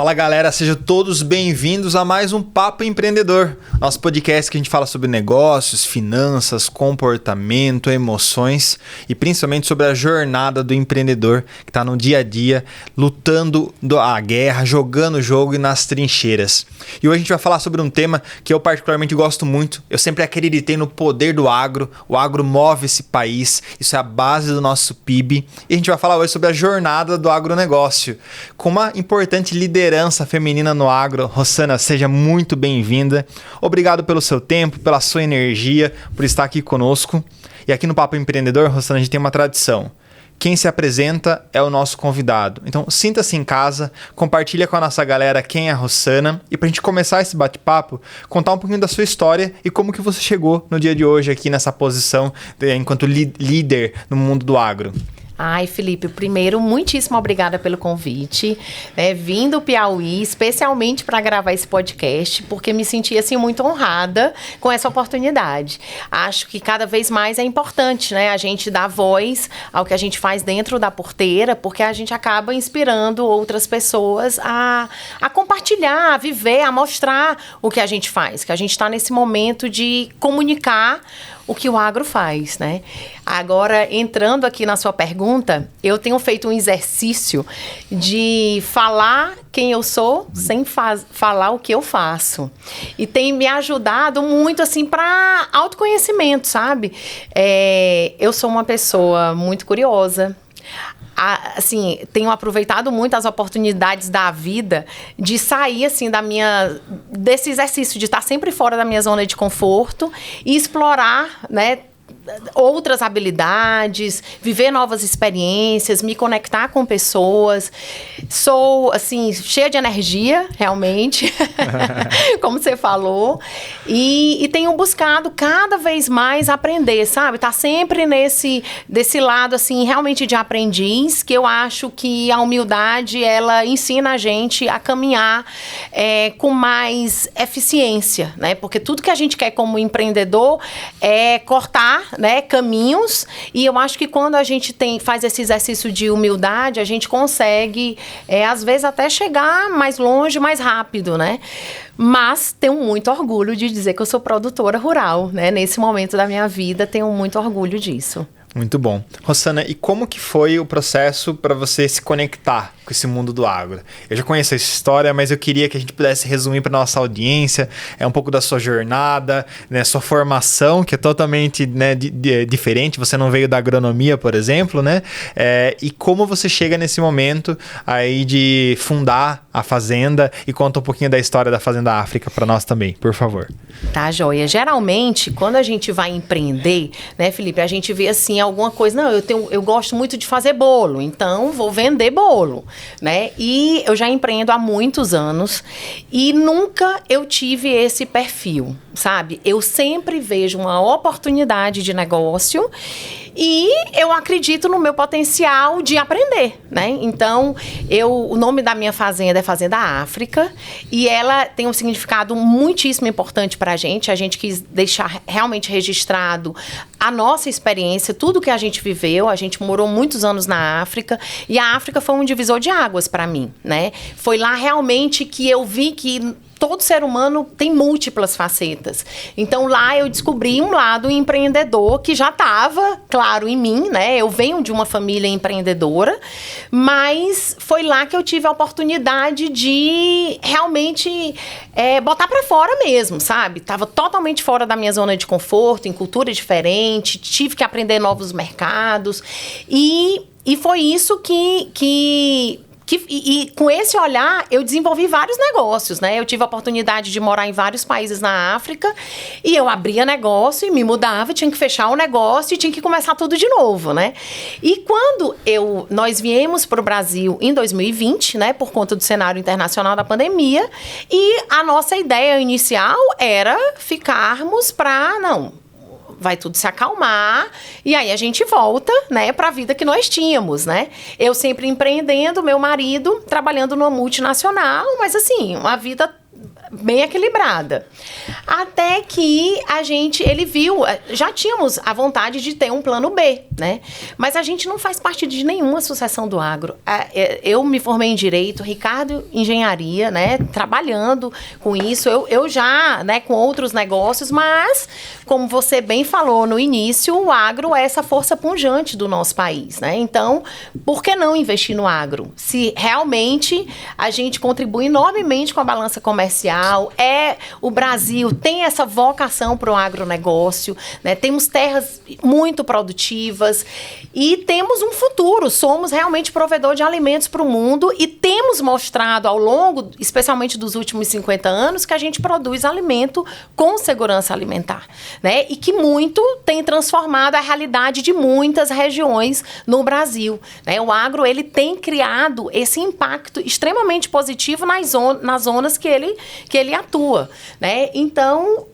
Fala galera, sejam todos bem-vindos a mais um Papo Empreendedor, nosso podcast que a gente fala sobre negócios, finanças, comportamento, emoções e principalmente sobre a jornada do empreendedor que está no dia a dia, lutando a guerra, jogando o jogo e nas trincheiras. E hoje a gente vai falar sobre um tema que eu particularmente gosto muito, eu sempre acreditei no poder do agro, o agro move esse país, isso é a base do nosso PIB e a gente vai falar hoje sobre a jornada do agronegócio, com uma importante liderança feminina no agro. Rossana, seja muito bem-vinda. Obrigado pelo seu tempo, pela sua energia, por estar aqui conosco. E aqui no Papo Empreendedor, Rossana, a gente tem uma tradição. Quem se apresenta é o nosso convidado. Então, sinta-se em casa, compartilha com a nossa galera quem é a Rossana. E para a gente começar esse bate-papo, contar um pouquinho da sua história e como que você chegou no dia de hoje aqui nessa posição enquanto líder no mundo do agro. Ai, Felipe, primeiro, muitíssimo obrigada pelo convite. Vim do Piauí, especialmente para gravar esse podcast, porque me senti assim, muito honrada com essa oportunidade. Acho que cada vez mais é importante, né, a gente dar voz ao que a gente faz dentro da porteira, porque a gente acaba inspirando outras pessoas a compartilhar, a viver, a mostrar o que a gente faz, que a gente está nesse momento de comunicar o que o agro faz, né? Agora, entrando aqui na sua pergunta, eu tenho feito um exercício de falar quem eu sou sem falar o que eu faço. E tem me ajudado muito, assim, para autoconhecimento, sabe? Eu sou uma pessoa muito curiosa. Assim, tenho aproveitado muito as oportunidades da vida de sair, assim, desse exercício de estar sempre fora da minha zona de conforto e explorar, né, outras habilidades, viver novas experiências, me conectar com pessoas. Sou, assim, cheia de energia, realmente, como você falou, e tenho buscado cada vez mais aprender, sabe? Tá sempre desse lado, assim, realmente de aprendiz, que eu acho que a humildade, ela ensina a gente a caminhar com mais eficiência, né? Porque tudo que a gente quer como empreendedor é cortar, né, caminhos, e eu acho que quando a gente faz esse exercício de humildade, a gente consegue, às vezes, até chegar mais longe, mais rápido, né? Mas tenho muito orgulho de dizer que eu sou produtora rural, né? Nesse momento da minha vida, tenho muito orgulho disso. Muito bom. Rossana, e como que foi o processo para você se conectar com esse mundo do agro? Eu já conheço essa história, mas eu queria que a gente pudesse resumir para nossa audiência um pouco da sua jornada, né, sua formação, que é totalmente, né, diferente. Você não veio da agronomia, por exemplo, né? E como você chega nesse momento aí de fundar a fazenda, e conta um pouquinho da história da Fazenda África para nós também, por favor. Tá, joia. Geralmente, quando a gente vai empreender, né, Felipe, a gente vê assim alguma coisa, não, eu gosto muito de fazer bolo, então vou vender bolo, né? E eu já empreendo há muitos anos e nunca eu tive esse perfil, sabe? Eu sempre vejo uma oportunidade de negócio e eu acredito no meu potencial de aprender, né? Então, o nome da minha fazenda é Fazenda África e ela tem um significado muitíssimo importante para a gente quis deixar realmente registrado a nossa experiência, tudo que a gente viveu. A gente morou muitos anos na África e a África foi um divisor de águas para mim, né? Foi lá realmente que eu vi que todo ser humano tem múltiplas facetas. Então, lá eu descobri um lado empreendedor que já estava, claro, em mim, né? Eu venho de uma família empreendedora, mas foi lá que eu tive a oportunidade de realmente botar para fora mesmo, sabe? Tava totalmente fora da minha zona de conforto, em cultura diferente, tive que aprender novos mercados. E foi isso que com esse olhar, eu desenvolvi vários negócios, né? Eu tive a oportunidade de morar em vários países na África e eu abria negócio e me mudava, tinha que fechar o negócio e tinha que começar tudo de novo, né? E quando nós viemos para o Brasil em 2020, né? Por conta do cenário internacional da pandemia, e a nossa ideia inicial era ficarmos vai tudo se acalmar e aí a gente volta, né, para a vida que nós tínhamos, né? Eu sempre empreendendo, meu marido trabalhando numa multinacional, mas assim, uma vida bem equilibrada. Até que ele viu, já tínhamos a vontade de ter um plano B, né? Mas a gente não faz parte de nenhuma sucessão do agro. Eu me formei em Direito, Ricardo Engenharia, né? Trabalhando com isso. Eu já, né, com outros negócios, mas, como você bem falou no início, o agro é essa força pujante do nosso país, né? Então, por que não investir no agro? Se realmente a gente contribui enormemente com a balança comercial, o Brasil tem essa vocação para o agronegócio, né? Temos terras muito produtivas e temos um futuro, somos realmente provedor de alimentos para o mundo e temos mostrado ao longo, especialmente dos últimos 50 anos, que a gente produz alimento com segurança alimentar, né? E que muito tem transformado a realidade de muitas regiões no Brasil, né? O agro, ele tem criado esse impacto extremamente positivo nas zonas que ele atua, né? Então,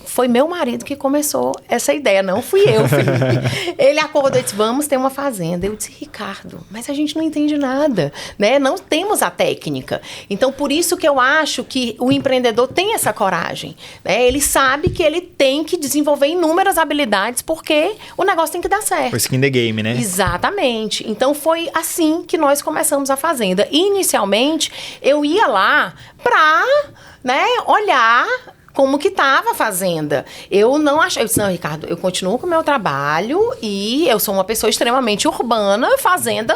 foi meu marido que começou essa ideia, não fui eu, Felipe. Ele acordou e disse, vamos ter uma fazenda. Eu disse, Ricardo, mas a gente não entende nada, né? Não temos a técnica. Então, por isso que eu acho que o empreendedor tem essa coragem, né? Ele sabe que ele tem que desenvolver inúmeras habilidades porque o negócio tem que dar certo. O skin in the game, né? Exatamente. Então, foi assim que nós começamos a fazenda. Inicialmente, eu ia lá para, né, olhar como que estava a fazenda. Eu disse, não, Ricardo, eu continuo com o meu trabalho e eu sou uma pessoa extremamente urbana, fazenda,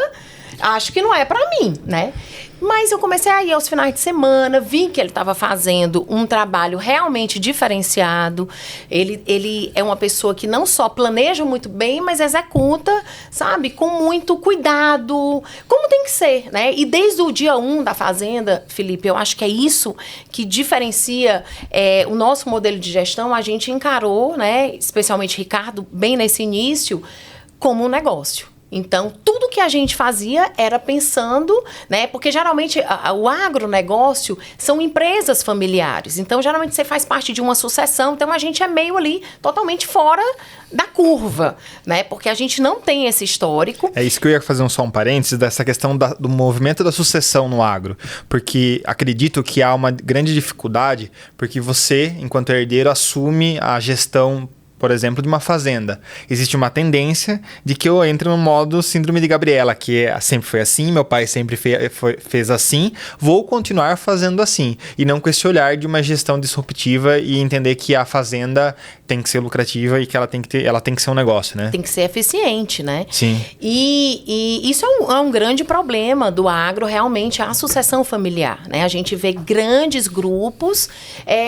acho que não é para mim, né? Mas eu comecei a ir aos finais de semana, vi que ele estava fazendo um trabalho realmente diferenciado. Ele é uma pessoa que não só planeja muito bem, mas executa, sabe, com muito cuidado, como tem que ser, né? E desde o dia 1 da fazenda, Felipe, eu acho que é isso que diferencia o nosso modelo de gestão. A gente encarou, né, especialmente Ricardo, bem nesse início, como um negócio. Então, tudo que a gente fazia era pensando, né? Porque geralmente o agronegócio são empresas familiares. Então, geralmente você faz parte de uma sucessão. Então, a gente é meio ali totalmente fora da curva, né? Porque a gente não tem esse histórico. É isso que eu ia fazer só um parênteses dessa questão do movimento da sucessão no agro. Porque acredito que há uma grande dificuldade, porque você, enquanto herdeiro, assume a gestão, por exemplo, de uma fazenda. Existe uma tendência de que eu entre no modo síndrome de Gabriela, que sempre foi assim, meu pai sempre fez assim, vou continuar fazendo assim. E não com esse olhar de uma gestão disruptiva e entender que a fazenda tem que ser lucrativa e que ela tem que ser um negócio, né? Tem que ser eficiente, né? Sim. E isso é um grande problema do agro, realmente, a sucessão familiar, né? A gente vê grandes grupos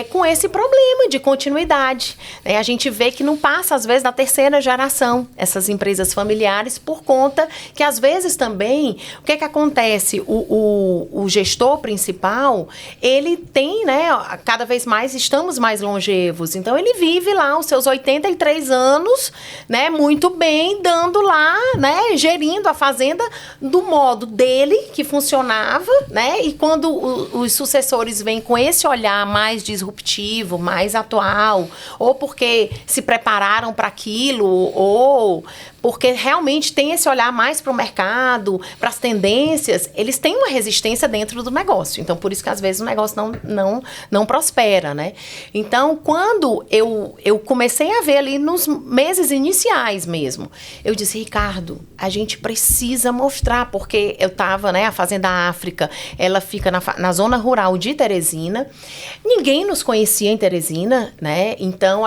com esse problema de continuidade, né? A gente vê que não passa, às vezes, da terceira geração, essas empresas familiares, por conta que, às vezes, também, o que acontece? O gestor principal, ele tem, né, cada vez mais, estamos mais longevos, então ele vive lá os seus 83 anos, né, muito bem, dando lá, né, gerindo a fazenda do modo dele, que funcionava, né, e quando os sucessores vêm com esse olhar mais disruptivo, mais atual, ou porque se prepararam para aquilo, ou porque realmente tem esse olhar mais para o mercado, para as tendências, eles têm uma resistência dentro do negócio. Então, por isso que às vezes o negócio não prospera, né? Então, quando eu comecei a ver ali nos meses iniciais mesmo, eu disse, Ricardo, a gente precisa mostrar, porque eu estava, né, a Fazenda África, ela fica na zona rural de Teresina, ninguém nos conhecia em Teresina, né? Então,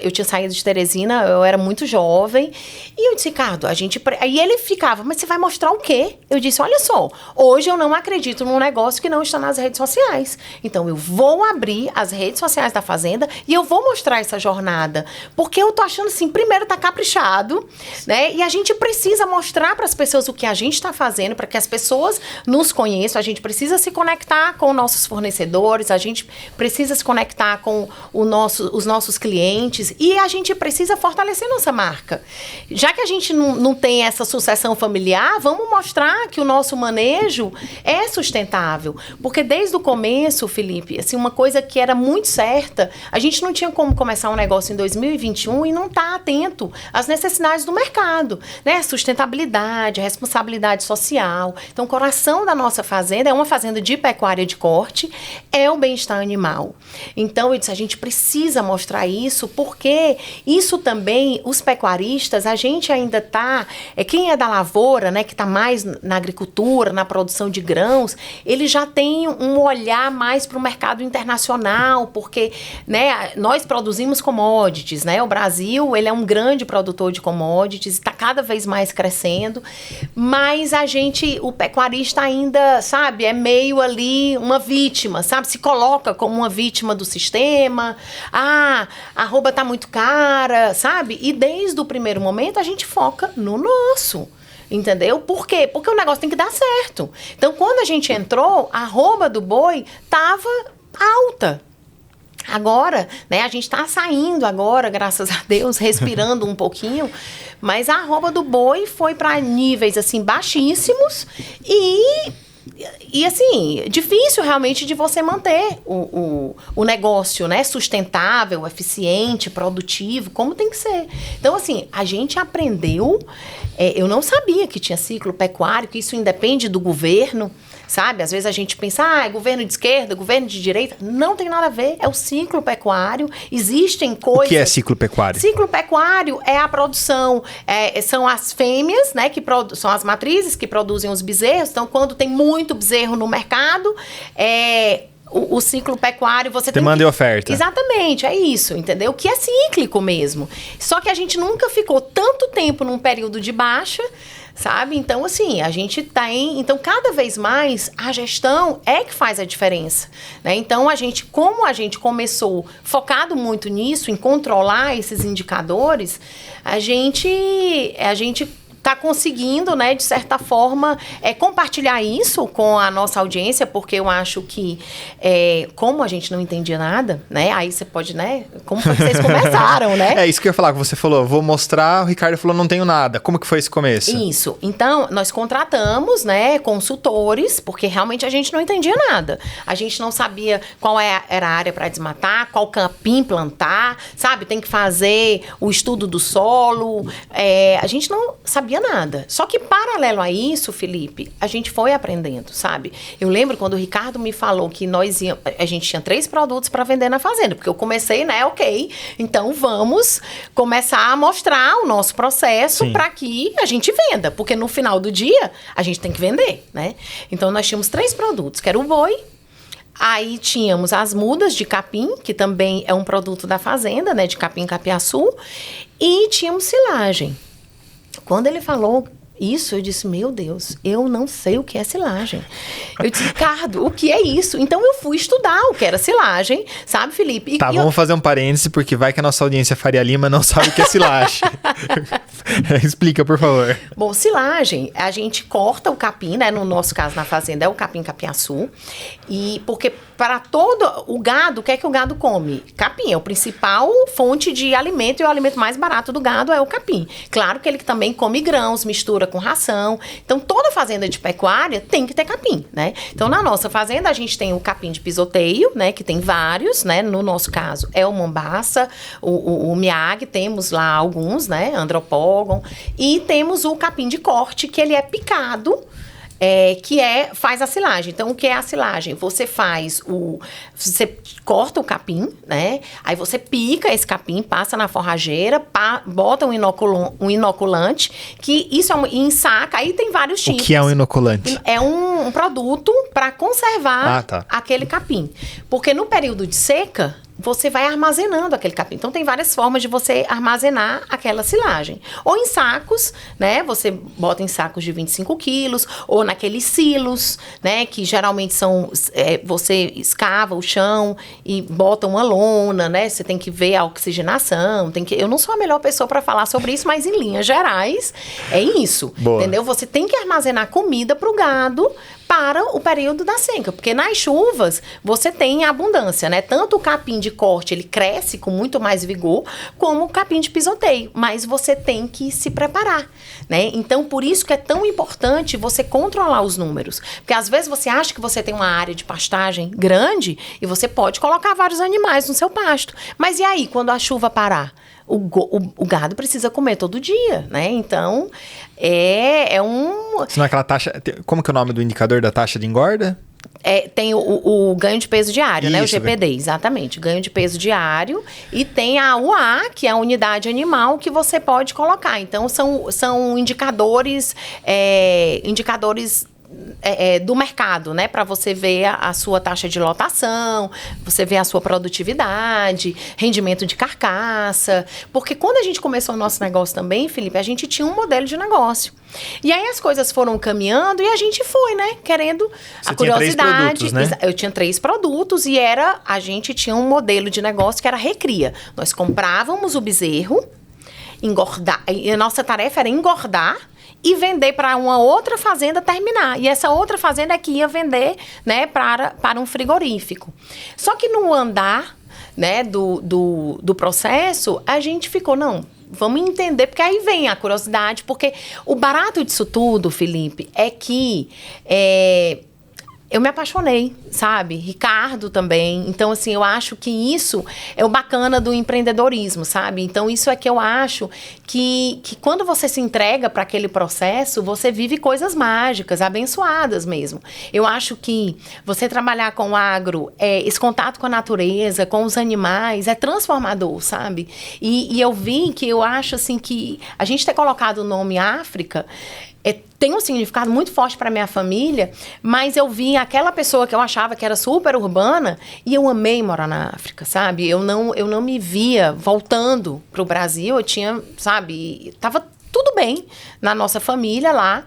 eu tinha saído de Teresina, eu era muito jovem, e eu disse, Ricardo, aí ele ficava, mas você vai mostrar o quê? Eu disse, olha só, hoje eu não acredito num negócio que não está nas redes sociais. Então, eu vou abrir as redes sociais da Fazenda e eu vou mostrar essa jornada. Porque eu tô achando assim, primeiro tá caprichado, né? E a gente precisa mostrar para as pessoas o que a gente está fazendo, para que as pessoas nos conheçam. A gente precisa se conectar com nossos fornecedores, a gente precisa se conectar com os nossos clientes e a gente precisa fortalecer nossa marca. Já que a gente não tem essa sucessão familiar, vamos mostrar que o nosso manejo é sustentável. Porque desde o começo, Felipe, assim, uma coisa que era muito certa, a gente não tinha como começar um negócio agronegócio em 2021 e não está atento às necessidades do mercado, né? Sustentabilidade, responsabilidade social. Então, o coração da nossa fazenda é uma fazenda de pecuária de corte, é o bem-estar animal. Então, eu disse, a gente precisa mostrar isso, porque isso também, os pecuaristas, a gente ainda está, quem é da lavoura, né, que está mais na agricultura, na produção de grãos, ele já tem um olhar mais para o mercado internacional, porque, né, nós produzimos commodities, né, o Brasil, ele é um grande produtor de commodities, está cada vez mais crescendo, mas o pecuarista ainda, sabe, é meio ali uma vítima, sabe, se coloca como uma vítima do sistema, a arroba tá muito cara, sabe, e desde o primeiro momento a gente foca no nosso. Entendeu? Por quê? Porque o negócio tem que dar certo. Então, quando a gente entrou, a arroba do boi estava alta. Agora, né, a gente está saindo agora, graças a Deus, respirando um pouquinho, mas a arroba do boi foi para níveis, assim, baixíssimos e assim, difícil realmente de você manter o negócio, né, sustentável, eficiente, produtivo, como tem que ser. Então, assim, a gente aprendeu, eu não sabia que tinha ciclo pecuário, que isso independe do governo, sabe? Às vezes a gente pensa, é governo de esquerda, governo de direita. Não tem nada a ver, é o ciclo pecuário. Existem coisas... O que é ciclo pecuário? Ciclo pecuário é a produção, são as fêmeas, né, são as matrizes que produzem os bezerros. Então, quando tem muito bezerro no mercado, o ciclo pecuário, você tem demanda e oferta. Exatamente, é isso, entendeu? Que é cíclico mesmo. Só que a gente nunca ficou tanto tempo num período de baixa, sabe? Então, assim, a gente então, cada vez mais, a gestão é que faz a diferença, né? Então, como a gente começou focado muito nisso, em controlar esses indicadores, a gente está conseguindo, né, de certa forma, compartilhar isso com a nossa audiência, porque eu acho que, como a gente não entendia nada, né, aí você pode, né, como foi que vocês começaram, né? É isso que eu ia falar, que você falou, vou mostrar, o Ricardo falou, não tenho nada. Como que foi esse começo? Isso. Então, nós contratamos, né, consultores, porque realmente a gente não entendia nada. A gente não sabia qual era a área para desmatar, qual capim plantar, sabe? Tem que fazer o estudo do solo. A gente não sabia nada. Só que, paralelo a isso, Felipe, a gente foi aprendendo, sabe? Eu lembro quando o Ricardo me falou que a gente tinha 3 produtos para vender na fazenda, porque eu comecei, né, ok, então vamos começar a mostrar o nosso processo para que a gente venda, porque no final do dia a gente tem que vender, né? Então nós tínhamos 3 produtos, que era o boi, aí tínhamos as mudas de capim, que também é um produto da fazenda, né, de capim-capiaçu, e tínhamos silagem. Quando ele falou isso, eu disse, meu Deus, eu não sei o que é silagem. Eu disse, Ricardo, o que é isso? Então eu fui estudar o que era silagem, sabe, Felipe? Vamos fazer um parêntese, porque vai que a nossa audiência Faria Lima não sabe o que é silagem. Explica, por favor. Bom, silagem, a gente corta o capim, né? No nosso caso, na fazenda, é o capim-capiaçu. E porque para todo o gado, o que é que o gado come? Capim, é o principal fonte de alimento, e o alimento mais barato do gado é o capim. Claro que ele também come grãos, mistura com ração. Então, toda fazenda de pecuária tem que ter capim, né? Então, na nossa fazenda, a gente tem o capim de pisoteio, né? Que tem vários, né? No nosso caso, é o mombaça, o miag, temos lá alguns, né? Andropógon. E temos o capim de corte, que ele é picado, faz a silagem. Então, o que é a silagem? Você corta o capim, né? Aí você pica esse capim, passa na forrageira, bota um inoculante, que isso ensaca, aí tem vários tipos. O que é um inoculante? É um produto para conservar aquele capim. Porque no período de seca, você vai armazenando aquele capim. Então, tem várias formas de você armazenar aquela silagem. Ou em sacos, né? Você bota em sacos de 25 quilos, ou naqueles silos, né? Que geralmente são... você escava o chão e bota uma lona, né? Você tem que ver a oxigenação. Eu não sou a melhor pessoa para falar sobre isso, mas em linhas gerais, é isso. Boa. Entendeu? Você tem que armazenar comida para o gado, para o período da seca, porque nas chuvas você tem abundância, né? Tanto o capim de corte, ele cresce com muito mais vigor, como o capim de pisoteio, mas você tem que se preparar, né? Então, por isso que é tão importante você controlar os números, porque às vezes você acha que você tem uma área de pastagem grande e você pode colocar vários animais no seu pasto, mas e aí, quando a chuva parar? O gado precisa comer todo dia, né? Então, é um... Senão aquela taxa... Como que é o nome do indicador da taxa de engorda? Tem o ganho de peso diário, Isso, né? O GPD, exatamente. Ganho de peso diário. E tem a UA, que é a unidade animal, que você pode colocar. Então, são indicadores do mercado, né? Para você ver a sua taxa de lotação, você ver a sua produtividade, rendimento de carcaça. Porque quando a gente começou o nosso negócio também, Felipe, a gente tinha um modelo de negócio. E aí as coisas foram caminhando e a gente foi, né? Querendo Você a curiosidade. Tinha 3 produtos, né? Eu tinha 3 produtos e a gente tinha um modelo de negócio que era recria. Nós comprávamos o bezerro, engordar. E a nossa tarefa era engordar e vender para uma outra fazenda terminar. E essa outra fazenda é que ia vender, né, para um frigorífico. Só que no andar, né, do processo, a gente ficou, não, vamos entender, porque aí vem a curiosidade, porque o barato disso tudo, Felipe, é que eu me apaixonei, sabe? Ricardo também. Então, assim, eu acho que isso é o bacana do empreendedorismo, sabe? Então, isso é que eu acho que quando você se entrega para aquele processo, você vive coisas mágicas, abençoadas mesmo. Eu acho que você trabalhar com o agro, esse contato com a natureza, com os animais, é transformador, sabe? E eu vi que eu acho, assim, que a gente ter colocado o nome África tem um significado muito forte para minha família, mas eu vi aquela pessoa que eu achava que era super urbana e eu amei morar na África, sabe? Eu não me via voltando para o Brasil, eu tinha, sabe, tava tudo bem na nossa família lá.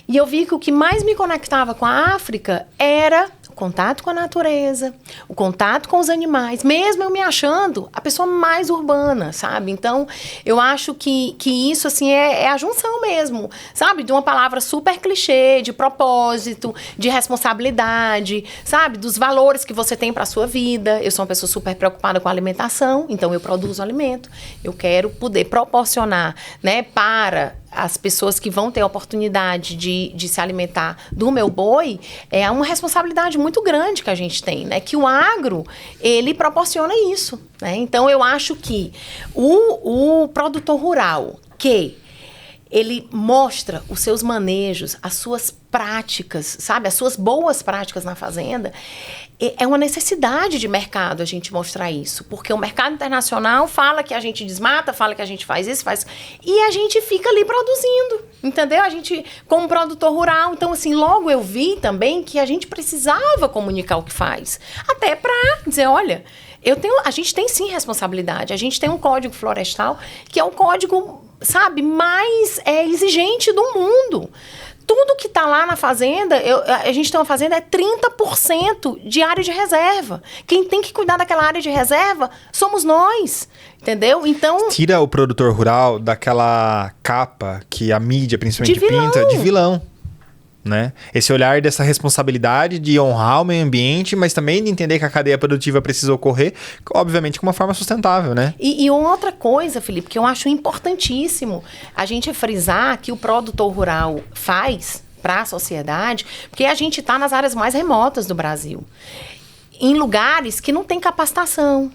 E eu vi que o que mais me conectava com a África era o contato com a natureza, o contato com os animais, mesmo eu me achando a pessoa mais urbana, sabe? Então, eu acho que isso, assim, é a junção mesmo, sabe? De uma palavra super clichê, de propósito, de responsabilidade, sabe? Dos valores que você tem para a sua vida. Eu sou uma pessoa super preocupada com a alimentação, então eu produzo alimento. Eu quero poder proporcionar, né, para as pessoas que vão ter a oportunidade de se alimentar do meu boi, é uma responsabilidade muito grande que a gente tem, né? Que o agro, ele proporciona isso, né? Então, eu acho que o produtor rural, que ele mostra os seus manejos, as suas práticas, sabe? As suas boas práticas na fazenda. É uma necessidade de mercado a gente mostrar isso. Porque o mercado internacional fala que a gente desmata, fala que a gente faz isso, faz... E a gente fica ali produzindo, entendeu? A gente, como produtor rural, então, assim, logo eu vi também que a gente precisava comunicar o que faz. Até para dizer, olha... a gente tem sim responsabilidade. A gente tem um código florestal que é o código, sabe, mais exigente do mundo. Tudo que está lá na fazenda, a gente tem uma fazenda, é 30% de área de reserva. Quem tem que cuidar daquela área de reserva somos nós, entendeu? Então... Tira o produtor rural daquela capa que a mídia principalmente pinta de vilão. Né? Esse olhar dessa responsabilidade de honrar o meio ambiente, mas também de entender que a cadeia produtiva precisa ocorrer, obviamente, com uma forma sustentável, né? E outra coisa, Felipe, que eu acho importantíssimo a gente frisar que o produtor rural faz para a sociedade, porque a gente está nas áreas mais remotas do Brasil, em lugares que não tem capacitação,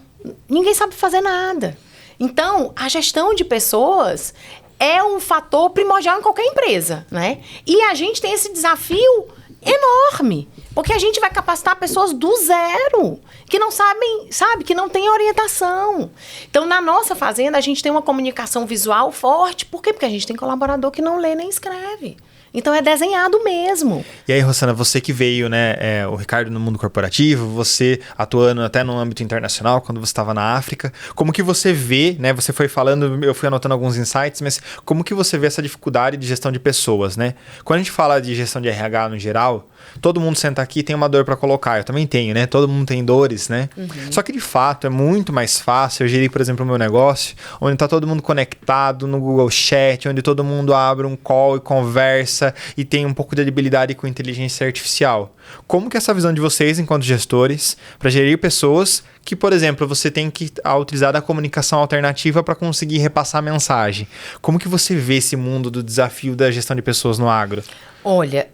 ninguém sabe fazer nada. Então, a gestão de pessoas é um fator primordial em qualquer empresa, né? E a gente tem esse desafio enorme, porque a gente vai capacitar pessoas do zero, que não sabem, sabe, que não têm orientação. Então, na nossa fazenda, a gente tem uma comunicação visual forte. Por quê? Porque a gente tem colaborador que não lê nem escreve. Então, é desenhado mesmo. E aí, Rossana, você que veio, né, o Ricardo no mundo corporativo, você atuando até no âmbito internacional, quando você estava na África, como que você vê, né, você foi falando, eu fui anotando alguns insights, mas como que você vê essa dificuldade de gestão de pessoas, né? Quando a gente fala de gestão de RH no geral, todo mundo senta aqui e tem uma dor para colocar. Eu também tenho, né? Todo mundo tem dores, né? Uhum. Só que, de fato, é muito mais fácil eu gerir, por exemplo, o meu negócio, onde tá todo mundo conectado no Google Chat, onde todo mundo abre um call e conversa liderança e tem um pouco de habilidade com inteligência artificial. Como que é essa visão de vocês, enquanto gestores, para gerir pessoas que, por exemplo, você tem que utilizar a comunicação alternativa para conseguir repassar a mensagem? Como que você vê esse mundo do desafio da gestão de pessoas no agro? Olha,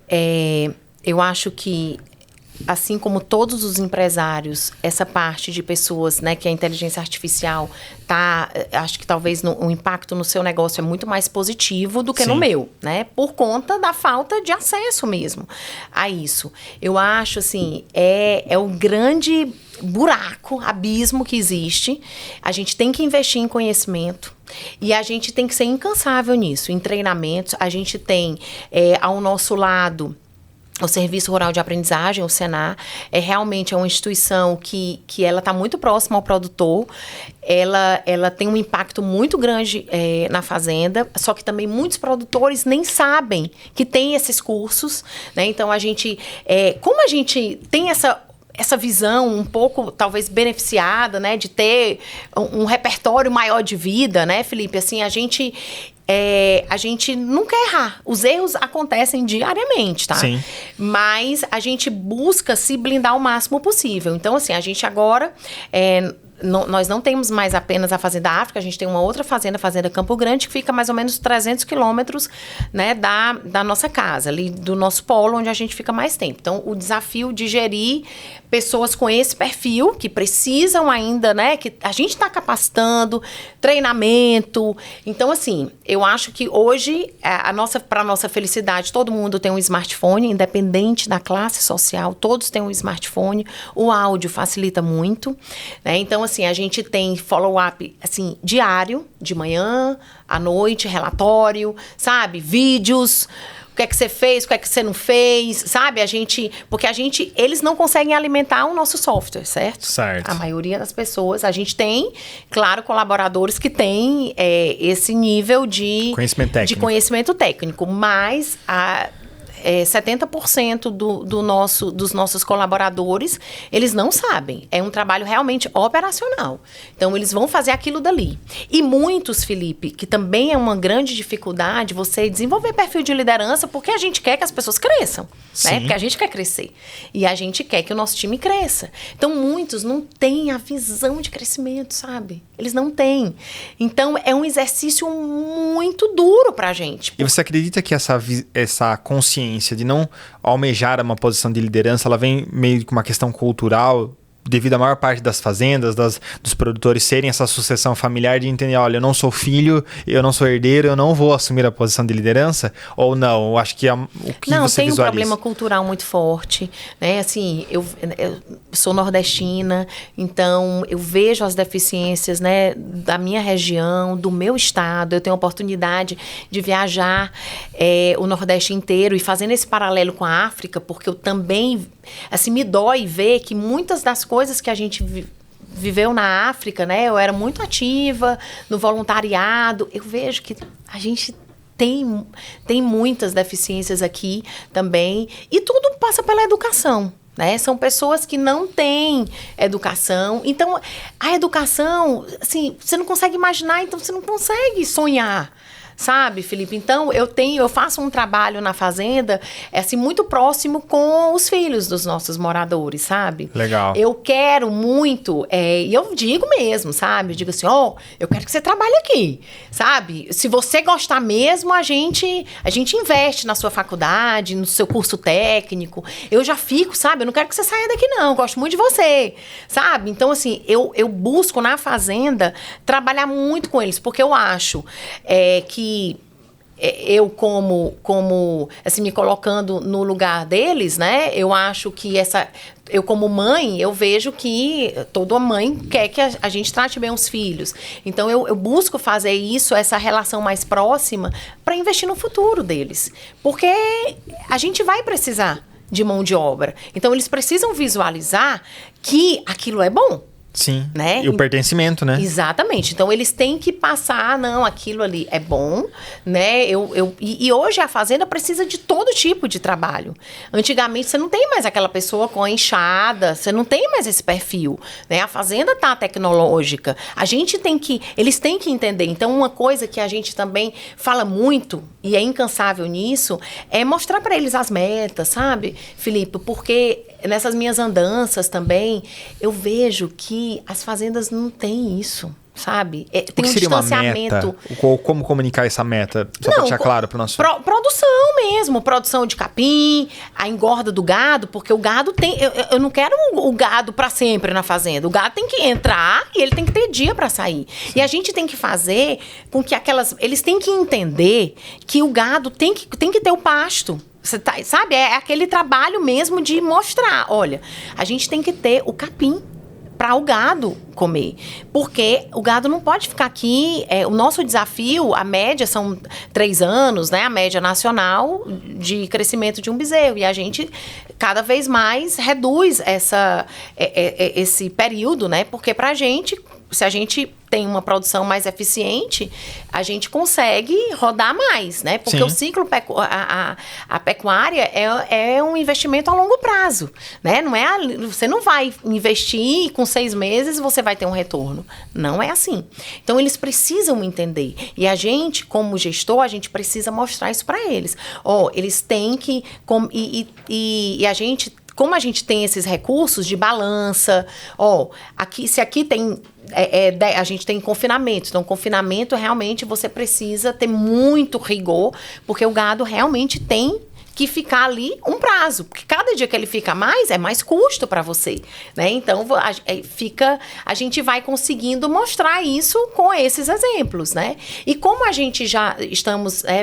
eu acho que, assim como todos os empresários, essa parte de pessoas, né, que a inteligência artificial acho que talvez o impacto no seu negócio é muito mais positivo do que no meu, né? Por conta da falta de acesso mesmo a isso. Eu acho, assim, é o grande buraco, abismo que existe. A gente tem que investir em conhecimento. E a gente tem que ser incansável nisso. Em treinamentos, a gente tem ao nosso lado o Serviço Rural de Aprendizagem, o Senar, realmente é uma instituição que ela está muito próxima ao produtor. Ela tem um impacto muito grande na fazenda, só que também muitos produtores nem sabem que tem esses cursos, né? Então, como a gente tem essa visão um pouco, talvez, beneficiada, né, de ter um repertório maior de vida, né, Felipe? Assim, a gente não quer errar. Os erros acontecem diariamente, tá? Sim. Mas a gente busca se blindar o máximo possível. Então, assim, a gente agora... nós não temos mais apenas a Fazenda África, a gente tem uma outra fazenda, a Fazenda Campo Grande, que fica mais ou menos 300 quilômetros, né, da nossa casa, ali do nosso polo, onde a gente fica mais tempo. Então, o desafio de gerir pessoas com esse perfil, que precisam ainda, né, que a gente está capacitando, treinamento. Então, assim, eu acho que hoje, para a nossa felicidade, todo mundo tem um smartphone, independente da classe social, todos têm um smartphone, o áudio facilita muito, né? Então, assim, a gente tem follow-up, assim, diário, de manhã, à noite, relatório, sabe? Vídeos, o que é que você fez, o que é que você não fez, sabe? Porque eles não conseguem alimentar o nosso software, certo? Certo. A maioria das pessoas, a gente tem, claro, colaboradores que têm esse nível de conhecimento técnico, mas 70% dos nossos colaboradores, eles não sabem. É um trabalho realmente operacional. Então, eles vão fazer aquilo dali. E muitos, Felipe, que também é uma grande dificuldade, você desenvolver perfil de liderança, porque a gente quer que as pessoas cresçam, né? Porque a gente quer crescer. E a gente quer que o nosso time cresça. Então, muitos não têm a visão de crescimento, sabe? Eles não têm. Então, é um exercício muito duro pra gente. E você acredita que essa consciência de não almejar uma posição de liderança, ela vem meio que uma questão cultural, devido à maior parte das fazendas, dos produtores serem essa sucessão familiar de entender, olha, eu não sou filho, eu não sou herdeiro, eu não vou assumir a posição de liderança? Ou não? Eu acho que o que não, você visualiza... Não, tem um problema cultural muito forte, né? Assim, eu sou nordestina, então eu vejo as deficiências, né, da minha região, do meu estado. Eu tenho a oportunidade de viajar o Nordeste inteiro e fazendo esse paralelo com a África, porque eu também, assim, me dói ver que muitas das coisas que a gente viveu na África, né? Eu era muito ativa no voluntariado. Eu vejo que a gente tem muitas deficiências aqui também. E tudo passa pela educação, né? São pessoas que não têm educação. Então, a educação, assim, você não consegue imaginar, então você não consegue sonhar. Sabe, Felipe? Então, eu faço um trabalho na fazenda, assim, muito próximo com os filhos dos nossos moradores, sabe? Legal. Eu quero muito, e eu digo mesmo, sabe? Eu digo assim, eu quero que você trabalhe aqui, sabe? Se você gostar mesmo, a gente investe na sua faculdade, no seu curso técnico. Eu já fico, sabe? Eu não quero que você saia daqui, não. Eu gosto muito de você, sabe? Então, assim, eu busco na fazenda trabalhar muito com eles, porque eu acho que eu como assim, me colocando no lugar deles, né? Eu acho que eu como mãe, eu vejo que toda mãe quer que a gente trate bem os filhos. Então, eu busco fazer isso, essa relação mais próxima, para investir no futuro deles. Porque a gente vai precisar de mão de obra. Então, eles precisam visualizar que aquilo é bom. Sim. Né? E o pertencimento, né? Exatamente. Então, eles têm que passar, não, aquilo ali é bom, né? E hoje a fazenda precisa de todo tipo de trabalho. Antigamente, você não tem mais aquela pessoa com a enxada, você não tem mais esse perfil, né? A fazenda tá tecnológica. Eles têm que entender. Então, uma coisa que a gente também fala muito, e é incansável nisso, é mostrar para eles as metas, sabe, Felipe? Porque nessas minhas andanças também, eu vejo que as fazendas não têm isso, sabe? Tem um distanciamento. Como comunicar essa meta? Só para deixar claro para o nosso... Produção mesmo, produção de capim, a engorda do gado, porque o gado tem... Eu não quero o gado para sempre na fazenda. O gado tem que entrar e ele tem que ter dia para sair. Sim. E a gente tem que fazer com que eles têm que entender que o gado tem que ter o pasto. Sabe? É aquele trabalho mesmo de mostrar. Olha, a gente tem que ter o capim para o gado comer. Porque o gado não pode ficar aqui. O nosso desafio, a média são 3 anos, né? A média nacional de crescimento de um bezerro. E a gente cada vez mais reduz esse período, né? Porque pra gente, se a gente tem uma produção mais eficiente, a gente consegue rodar mais, né? Porque Sim. o ciclo a pecuária é um investimento a longo prazo, né? Você não vai investir e com 6 meses você vai ter um retorno. Não é assim. Então, eles precisam entender. E a gente, como gestor, a gente precisa mostrar isso para eles. Eles têm que... E a gente... Como a gente tem esses recursos de balança, se aqui tem... a gente tem confinamento. Então, confinamento, realmente, você precisa ter muito rigor, porque o gado realmente tem que ficar ali um prazo. Porque cada dia que ele fica mais, é mais custo para você, né? Então, a gente vai conseguindo mostrar isso com esses exemplos, né? E como a gente já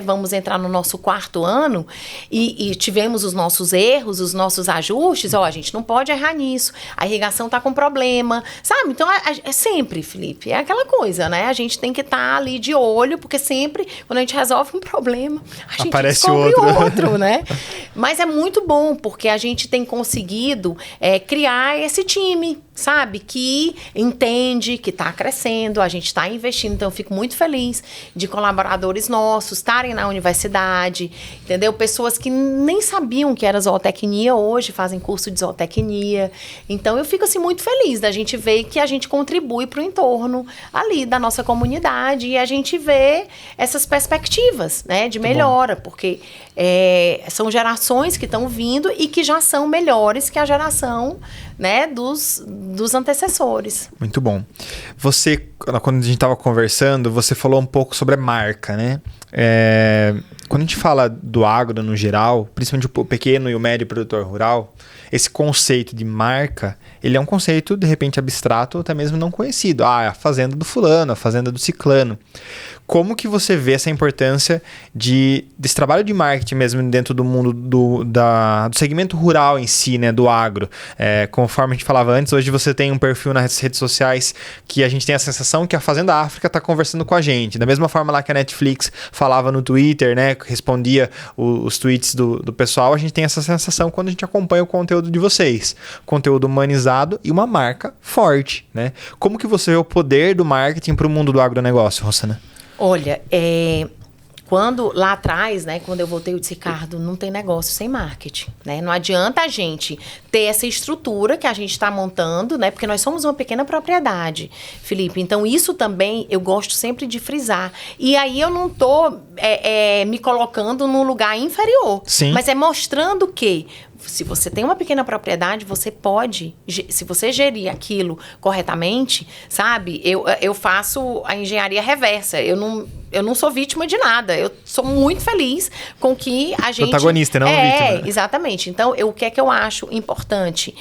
vamos entrar no nosso 4º ano e tivemos os nossos erros, os nossos ajustes, a gente não pode errar nisso. A irrigação tá com problema, sabe? Então, é sempre, Felipe, é aquela coisa, né? A gente tem que estar ali de olho, porque sempre, quando a gente resolve um problema, a gente aparece descobre outro, né? Mas é muito bom, porque a gente tem conseguido criar esse time, sabe? Que entende, que está crescendo, a gente está investindo. Então, eu fico muito feliz de colaboradores nossos estarem na universidade, entendeu? Pessoas que nem sabiam que era zootecnia, hoje fazem curso de zootecnia. Então, eu fico, assim, muito feliz da gente ver que a gente contribui para o entorno ali da nossa comunidade e a gente vê essas perspectivas, né? De melhora, porque são gerações que estão vindo e que já são melhores que a geração, né, dos antecessores. Muito bom. Você, quando a gente estava conversando, você falou um pouco sobre a marca, né? Quando a gente fala do agro no geral, principalmente o pequeno e o médio produtor rural, esse conceito de marca, ele é um conceito, de repente, abstrato ou até mesmo não conhecido. É a fazenda do fulano, a fazenda do ciclano. Como que você vê essa importância desse trabalho de marketing mesmo dentro do mundo do segmento rural em si, né, do agro? Conforme a gente falava antes, hoje você tem um perfil nas redes sociais que a gente tem a sensação que a Fazenda África está conversando com a gente. Da mesma forma lá que a Netflix falava no Twitter, né, respondia os tweets do pessoal, a gente tem essa sensação quando a gente acompanha o conteúdo de vocês. Conteúdo humanizado e uma marca forte, né? Como que você vê o poder do marketing para o mundo do agronegócio, Rossana? Olha, quando lá atrás, né, quando eu voltei, eu disse, Ricardo, não tem negócio sem marketing, né? Não adianta a gente ter essa estrutura que a gente está montando, né? Porque nós somos uma pequena propriedade, Felipe. Então, isso também eu gosto sempre de frisar. E aí eu não tô me colocando num lugar inferior. Sim. Mas é mostrando que se você tem uma pequena propriedade, você pode, se você gerir aquilo corretamente, sabe? Eu faço a engenharia reversa. Eu não sou vítima de nada. Eu sou muito feliz com que a gente... Protagonista, não vítima. Exatamente. Então, o que é que eu acho importante?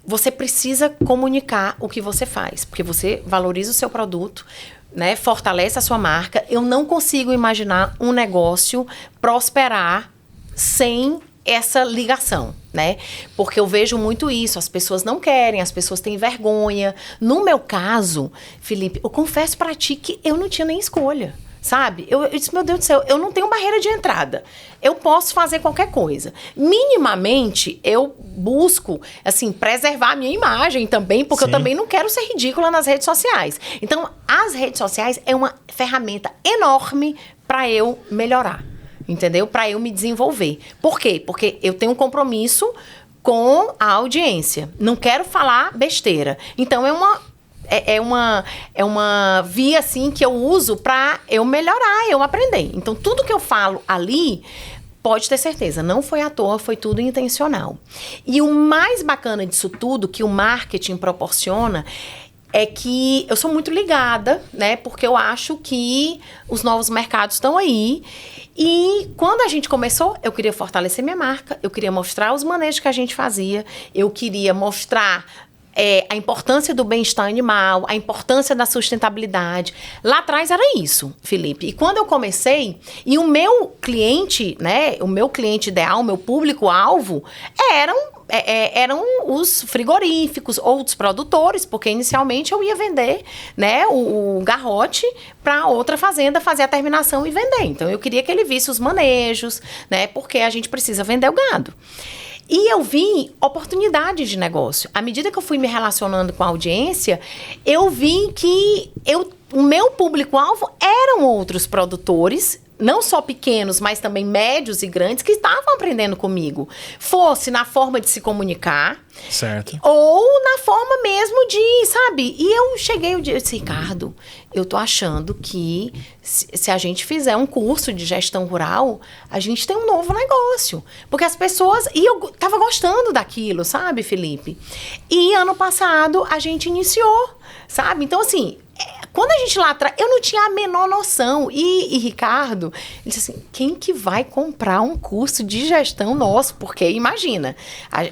Você precisa comunicar o que você faz, porque você valoriza o seu produto, né? Fortalece a sua marca. Eu não consigo imaginar um negócio prosperar sem essa ligação, né? Porque eu vejo muito isso, as pessoas não querem, as pessoas têm vergonha. No meu caso, Felipe, eu confesso pra ti que eu não tinha nem escolha. sabe? Eu disse, meu Deus do céu, eu não tenho barreira de entrada. Eu posso fazer qualquer coisa. Minimamente, eu busco, assim, preservar a minha imagem também, porque eu também não quero ser ridícula nas redes sociais. Então, as redes sociais é uma ferramenta enorme para eu melhorar, entendeu? Para eu me desenvolver. Por quê? Porque eu tenho um compromisso com a audiência. Não quero falar besteira. Então, é uma via, assim, que eu uso para eu melhorar, eu aprender. Então, tudo que eu falo ali, pode ter certeza, não foi à toa, foi tudo intencional. E o mais bacana disso tudo, que o marketing proporciona, é que eu sou muito ligada, né? Porque eu acho que os novos mercados estão aí. E quando a gente começou, eu queria fortalecer minha marca, eu queria mostrar os manejos que a gente fazia, eu queria mostrar a importância do bem-estar animal, a importância da sustentabilidade. Lá atrás era isso, Felipe. E quando eu comecei, e o meu cliente, né, o meu cliente ideal, o meu público-alvo, eram os frigoríficos ou os produtores, porque inicialmente eu ia vender, né, o garrote para outra fazenda fazer a terminação e vender. Então eu queria que ele visse os manejos, né, porque a gente precisa vender o gado. E eu vi oportunidades de negócio. À medida que eu fui me relacionando com a audiência, eu vi que o meu público-alvo eram outros produtores, não só pequenos, mas também médios e grandes, que estavam aprendendo comigo. Fosse na forma de se comunicar, certo, ou na forma mesmo de, sabe? E eu cheguei e disse, Ricardo, eu tô achando que se a gente fizer um curso de gestão rural, a gente tem um novo negócio. Porque as pessoas... E eu tava gostando daquilo, sabe, Felipe? E ano passado a gente iniciou, sabe? Então, assim... Quando a gente lá atrás, eu não tinha a menor noção. E Ricardo, ele disse assim, quem que vai comprar um curso de gestão nosso? Porque, imagina,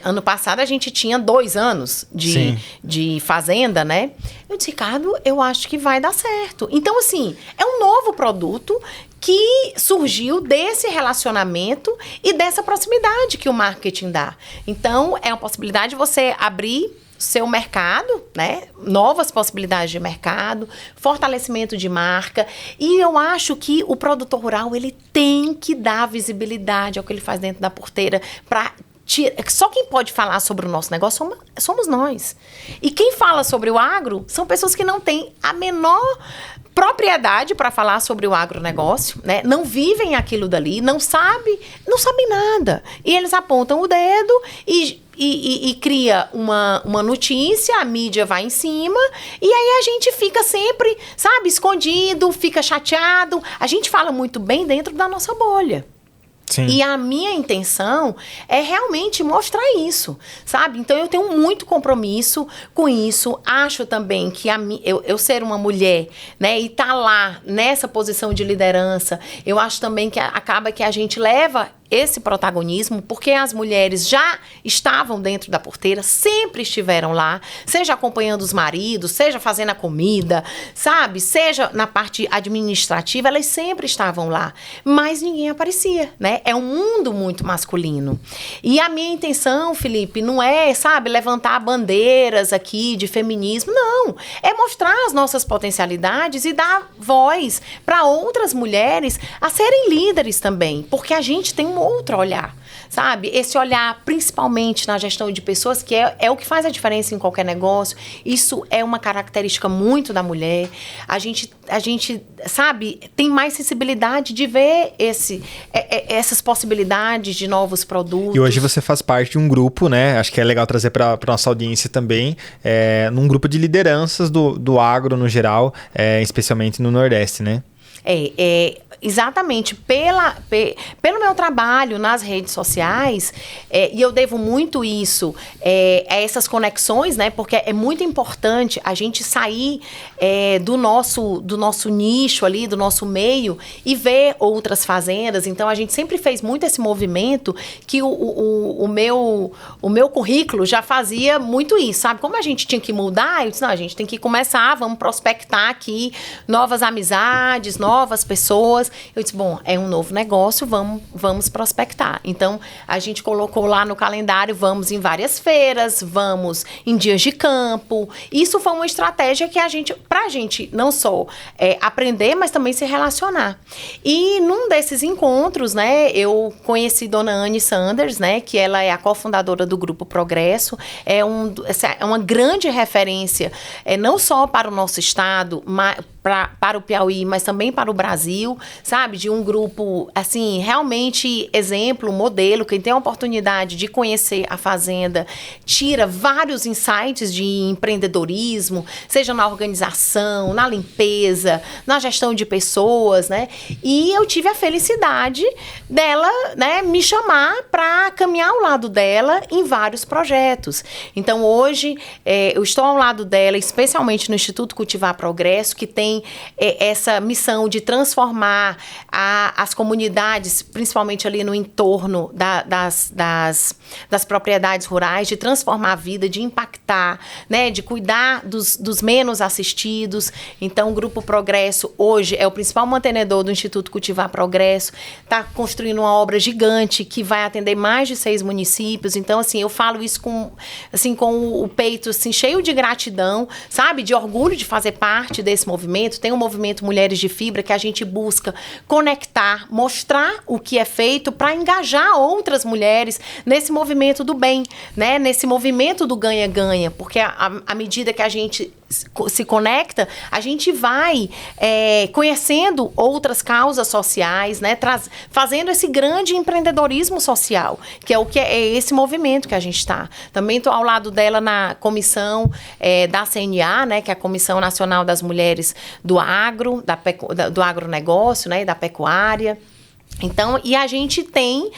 ano passado a gente tinha 2 anos de fazenda, né? Eu disse, Ricardo, eu acho que vai dar certo. Então, assim, é um novo produto que surgiu desse relacionamento e dessa proximidade que o marketing dá. Então, é uma possibilidade de você abrir seu mercado, né? Novas possibilidades de mercado, fortalecimento de marca. E eu acho que o produtor rural, ele tem que dar visibilidade ao que ele faz dentro da porteira para... Só quem pode falar sobre o nosso negócio somos nós. E quem fala sobre o agro são pessoas que não têm a menor propriedade para falar sobre o agronegócio, né? Não vivem aquilo dali, não sabem nada. E eles apontam o dedo e cria uma notícia, a mídia vai em cima, e aí a gente fica sempre, sabe, escondido, fica chateado. A gente fala muito bem dentro da nossa bolha. Sim. E a minha intenção é realmente mostrar isso, sabe? Então, eu tenho muito compromisso com isso. Acho também que eu ser uma mulher, né, e tá lá nessa posição de liderança, eu acho também que acaba que a gente leva esse protagonismo, porque as mulheres já estavam dentro da porteira, sempre estiveram lá, seja acompanhando os maridos, seja fazendo a comida, sabe? Seja na parte administrativa, elas sempre estavam lá, mas ninguém aparecia, né? É um mundo muito masculino. E a minha intenção, Felipe, não é, sabe, levantar bandeiras aqui de feminismo, não. É mostrar as nossas potencialidades e dar voz para outras mulheres a serem líderes também, porque a gente tem um outro olhar, sabe? Esse olhar, principalmente na gestão de pessoas, que é o que faz a diferença em qualquer negócio. Isso é uma característica muito da mulher. A gente sabe, tem mais sensibilidade de ver essas possibilidades de novos produtos. E hoje você faz parte de um grupo, né? Acho que é legal trazer para nossa audiência também, num grupo de lideranças do agro no geral, especialmente no Nordeste, né? Exatamente, pelo meu trabalho nas redes sociais, e eu devo muito isso a essas conexões, né? Porque é muito importante a gente sair do nosso nicho ali, do nosso meio, e ver outras fazendas. Então, a gente sempre fez muito esse movimento que o meu currículo já fazia muito isso, sabe? Como a gente tinha que mudar, eu disse, não, a gente tem que começar, vamos prospectar aqui novas amizades, novos novas pessoas. Eu disse, bom, é um novo negócio, vamos prospectar. Então, a gente colocou lá no calendário, vamos em várias feiras, vamos em dias de campo. Isso foi uma estratégia que pra gente não só aprender, mas também se relacionar. E num desses encontros, né, eu conheci Dona Anne Sanders, né, que ela é a cofundadora do Grupo Progresso, é uma grande referência, não só para o nosso estado, mas para o Piauí, mas também para o Brasil, sabe? De um grupo, assim, realmente exemplo, modelo. Quem tem a oportunidade de conhecer a Fazenda, tira vários insights de empreendedorismo, seja na organização, na limpeza, na gestão de pessoas, né? E eu tive a felicidade dela, né, me chamar para caminhar ao lado dela em vários projetos. Então, hoje, eu estou ao lado dela, especialmente no Instituto Cultivar Progresso, que tem essa missão de transformar as comunidades, principalmente ali no entorno das propriedades rurais, de transformar a vida, de impactar, né, de cuidar dos menos assistidos. Então, o Grupo Progresso hoje é o principal mantenedor do Instituto Cultivar Progresso, está construindo uma obra gigante que vai atender mais de 6 municípios. Então, assim, eu falo isso com o peito assim, cheio de gratidão, sabe, de orgulho de fazer parte desse movimento. Tem o movimento Mulheres de Fibra, que a gente busca conectar, mostrar o que é feito para engajar outras mulheres nesse movimento do bem, né? Nesse movimento do ganha-ganha, porque à medida que a gente se conecta, a gente vai conhecendo outras causas sociais, né? Fazendo esse grande empreendedorismo social, que é esse movimento que a gente está. Também estou ao lado dela na comissão da CNA, né? Que é a Comissão Nacional das Mulheres do Agro, do agronegócio, né? E da pecuária. Então, e a gente tem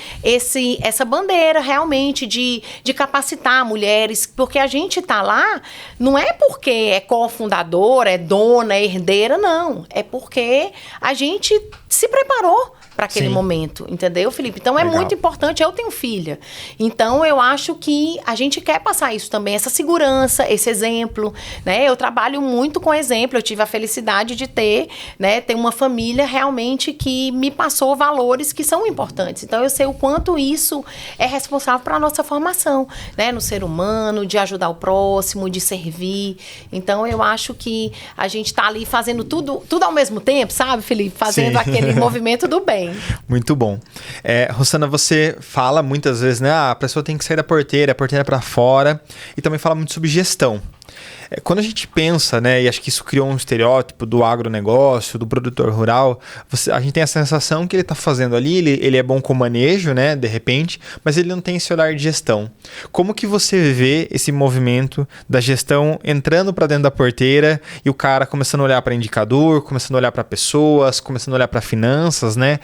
essa bandeira realmente de capacitar mulheres, porque a gente está lá, não é porque é cofundadora, é dona, é herdeira, não. É porque a gente se preparou para aquele momento, entendeu, Felipe? Então, é muito importante. Eu tenho filha. Então, eu acho que a gente quer passar isso também, essa segurança, esse exemplo, né? Eu trabalho muito com exemplo. Eu tive a felicidade de ter uma família realmente que me passou valores que são importantes. Então, eu sei o quanto isso é responsável para a nossa formação, né? No ser humano, de ajudar o próximo, de servir. Então, eu acho que a gente está ali fazendo tudo ao mesmo tempo, sabe, Felipe? Fazendo aquele movimento do bem. Muito bom. Rosana, você fala muitas vezes, né? A pessoa tem que sair da porteira, a porteira para fora, e também fala muito sobre gestão. Quando a gente pensa, né, e acho que isso criou um estereótipo do agronegócio, do produtor rural, a gente tem a sensação que ele está fazendo ali, ele é bom com manejo, né, de repente, mas ele não tem esse olhar de gestão. Como que você vê esse movimento da gestão entrando para dentro da porteira e o cara começando a olhar para indicador, começando a olhar para pessoas, começando a olhar para finanças, né,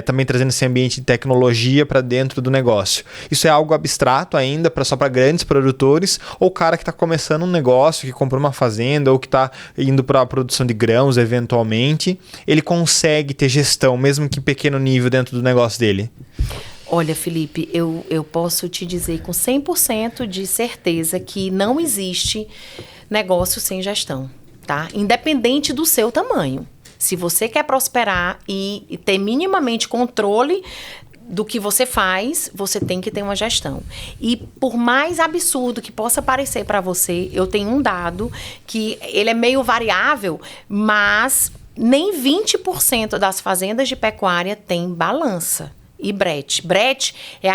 também trazendo esse ambiente de tecnologia para dentro do negócio? Isso é algo abstrato ainda, só para grandes produtores, ou o cara que está começando um negócio, que comprou uma fazenda ou que está indo para a produção de grãos eventualmente, ele consegue ter gestão, mesmo que em pequeno nível dentro do negócio dele? Olha, Felipe, eu posso te dizer com 100% de certeza que não existe negócio sem gestão, tá? Independente do seu tamanho. Se você quer prosperar e ter minimamente controle do que você faz, você tem que ter uma gestão. E por mais absurdo que possa parecer para você, eu tenho um dado que ele é meio variável, mas nem 20% das fazendas de pecuária tem balança e brete. Brete é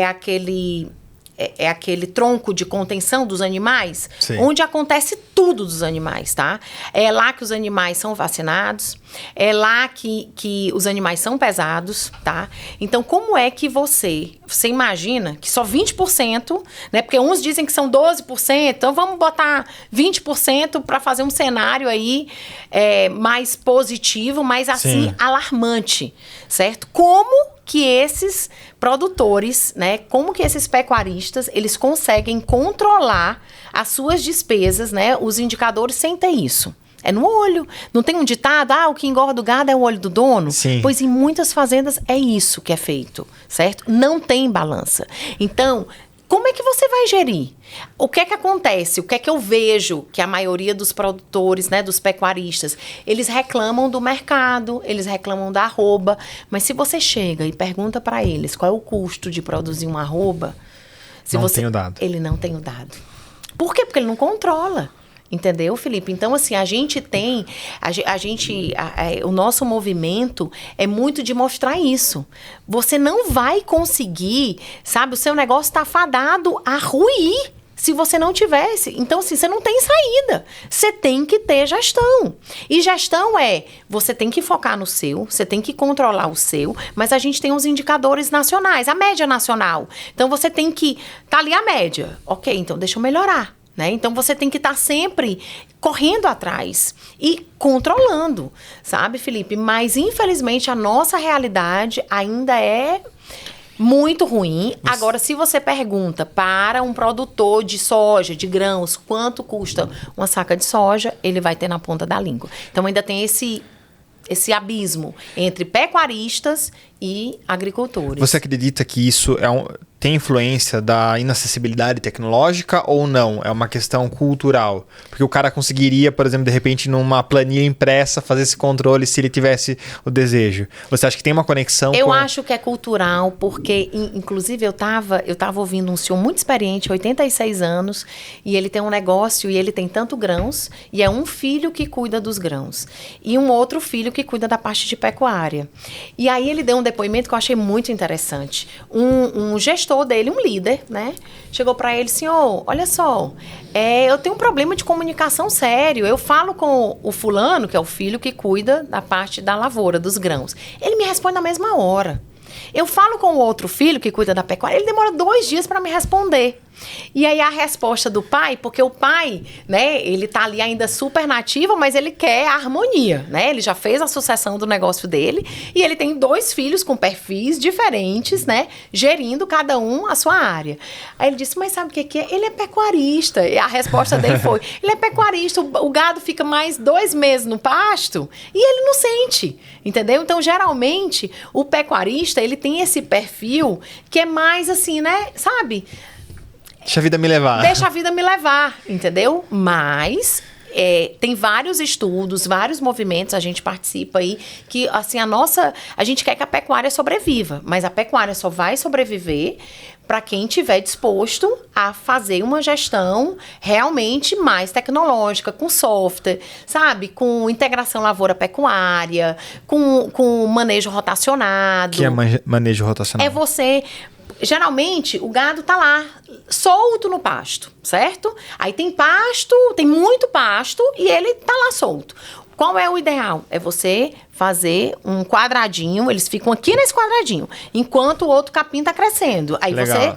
aquele tronco de contenção dos animais, onde acontece tudo dos animais, tá? É lá que os animais são vacinados, é lá que os animais são pesados, tá? Então, como é que você imagina que só 20%, né? Porque uns dizem que são 12%, então vamos botar 20% para fazer um cenário aí mais positivo, mas assim, alarmante, certo? Como que esses produtores, né, como que esses pecuaristas, eles conseguem controlar as suas despesas, né, os indicadores sem ter isso? É no olho. Não tem um ditado, o que engorda o gado é o olho do dono? Sim. Pois em muitas fazendas é isso que é feito, certo? Não tem balança. Então, como é que você vai gerir? O que é que acontece? O que é que eu vejo que a maioria dos produtores, né, dos pecuaristas, eles reclamam do mercado, eles reclamam da arroba, mas se você chega e pergunta para eles qual é o custo de produzir uma arroba, tem o dado. Ele não tem o dado. Por quê? Porque ele não controla. Entendeu, Felipe? Então, assim, a gente tem... o nosso movimento é muito de mostrar isso. Você não vai conseguir, sabe? O seu negócio está fadado a ruir se você não tivesse. Então, assim, você não tem saída. Você tem que ter gestão. E gestão você tem que focar no seu, você tem que controlar o seu, mas a gente tem os indicadores nacionais, a média nacional. Então, você tem que... Tá ali a média. Ok, então deixa eu melhorar. Né? Então, você tem que estar sempre correndo atrás e controlando, sabe, Felipe? Mas, infelizmente, a nossa realidade ainda é muito ruim. Agora, se você pergunta para um produtor de soja, de grãos, quanto custa uma saca de soja, ele vai ter na ponta da língua. Então, ainda tem esse abismo entre pecuaristas e agricultores. Você acredita que isso tem influência da inacessibilidade tecnológica ou não? É uma questão cultural? Porque o cara conseguiria, por exemplo, de repente, numa planilha impressa, fazer esse controle se ele tivesse o desejo. Você acha que tem uma conexão Eu acho que é cultural, porque, inclusive, eu tava ouvindo um senhor muito experiente, 86 anos, e ele tem um negócio e ele tem tanto grãos, e é um filho que cuida dos grãos, e um outro filho que cuida da parte de pecuária. E aí ele deu um depoimento que eu achei muito interessante. Um gestor dele, um líder, né? Chegou para ele, senhor, olha só, eu tenho um problema de comunicação sério. Eu falo com o fulano, que é o filho que cuida da parte da lavoura, dos grãos. Ele me responde na mesma hora. Eu falo com o outro filho que cuida da pecuária, ele demora 2 dias para me responder. E aí a resposta do pai, porque o pai, né, ele tá ali ainda super nativo, mas ele quer a harmonia, né? Ele já fez a sucessão do negócio dele e ele tem 2 filhos com perfis diferentes, né, gerindo cada um a sua área. Aí ele disse, mas sabe o que é? Ele é pecuarista. E a resposta dele foi, ele é pecuarista, o gado fica mais 2 meses no pasto e ele não sente, entendeu? Então, geralmente, o pecuarista, ele tem esse perfil que é mais assim, né, sabe? Deixa a vida me levar. Deixa a vida me levar, entendeu? Mas tem vários estudos, vários movimentos, a gente participa aí, que assim, a gente quer que a pecuária sobreviva, mas a pecuária só vai sobreviver para quem estiver disposto a fazer uma gestão realmente mais tecnológica, com software, sabe? Com integração lavoura-pecuária, com manejo rotacionado. Que é manejo rotacionado? É você... Geralmente, o gado tá lá, solto no pasto, certo? Aí tem pasto, tem muito pasto e ele tá lá solto. Qual é o ideal? É você fazer um quadradinho, eles ficam aqui nesse quadradinho, enquanto o outro capim tá crescendo. Aí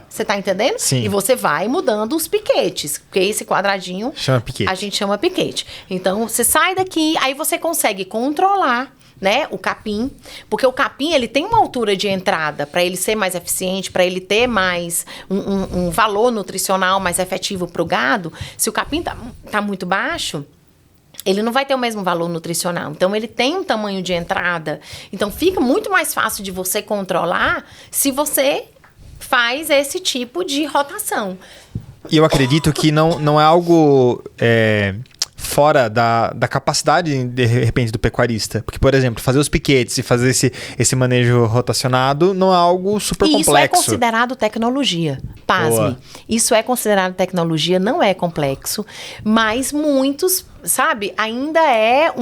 você tá entendendo? Sim. E você vai mudando os piquetes, porque esse quadradinho... Chama piquete. A gente chama piquete. Então, você sai daqui, aí você consegue controlar, né, o capim, porque o capim, ele tem uma altura de entrada para ele ser mais eficiente, para ele ter mais um valor nutricional mais efetivo para o gado. Se o capim tá muito baixo, ele não vai ter o mesmo valor nutricional. Então, ele tem um tamanho de entrada. Então, fica muito mais fácil de você controlar se você faz esse tipo de rotação. E eu acredito que não é algo... fora da capacidade, de repente, do pecuarista. Porque, por exemplo, fazer os piquetes e fazer esse manejo rotacionado não é algo super complexo. Isso é considerado tecnologia. Pasme. Boa. Isso é considerado tecnologia, não é complexo, mas muitos... Sabe, ainda é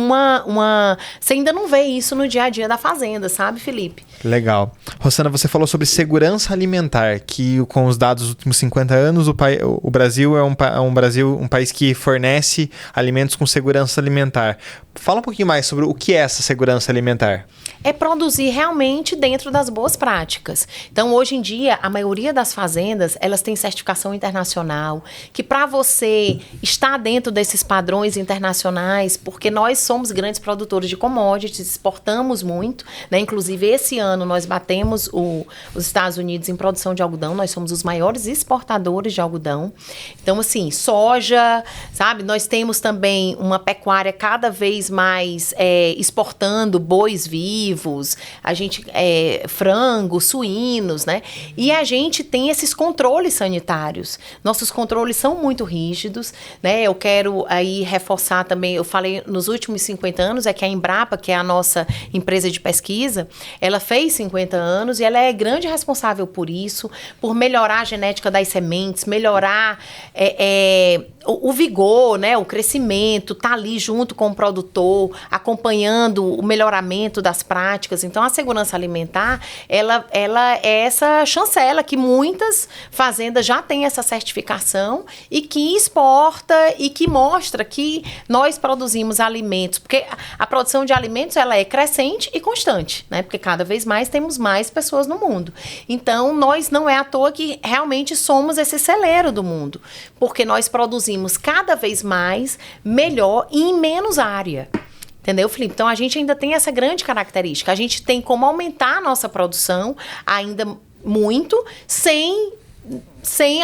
você ainda não vê isso no dia a dia da fazenda, sabe, Felipe? Legal. Rosana, você falou sobre segurança alimentar, que com os dados dos últimos 50 anos, o Brasil é um país que fornece alimentos com segurança alimentar. Fala um pouquinho mais sobre o que é essa segurança alimentar. É produzir realmente dentro das boas práticas. Então, hoje em dia, a maioria das fazendas, elas têm certificação internacional, que para você estar dentro desses padrões internacionais, internacionais, porque nós somos grandes produtores de commodities, exportamos muito, né? Inclusive, esse ano nós batemos os Estados Unidos em produção de algodão, nós somos os maiores exportadores de algodão. Então, assim, soja, sabe? Nós temos também uma pecuária cada vez mais exportando bois vivos, a gente frangos, suínos, né? E a gente tem esses controles sanitários. Nossos controles são muito rígidos, né? Eu quero aí reforçar também, eu falei nos últimos 50 anos, que a Embrapa, que é a nossa empresa de pesquisa, ela fez 50 anos e ela é grande responsável por isso, por melhorar a genética das sementes, melhorar o vigor, né? O crescimento, tá ali junto com o produtor, acompanhando o melhoramento das práticas. Então, a segurança alimentar, ela é essa chancela que muitas fazendas já têm essa certificação e que exporta e que mostra que nós produzimos alimentos, porque a produção de alimentos ela é crescente e constante, né? Porque cada vez mais temos mais pessoas no mundo. Então, nós não é à toa que realmente somos esse celeiro do mundo, porque nós produzimos cada vez mais, melhor e em menos área. Entendeu, Felipe? Então, a gente ainda tem essa grande característica. A gente tem como aumentar a nossa produção ainda muito, sem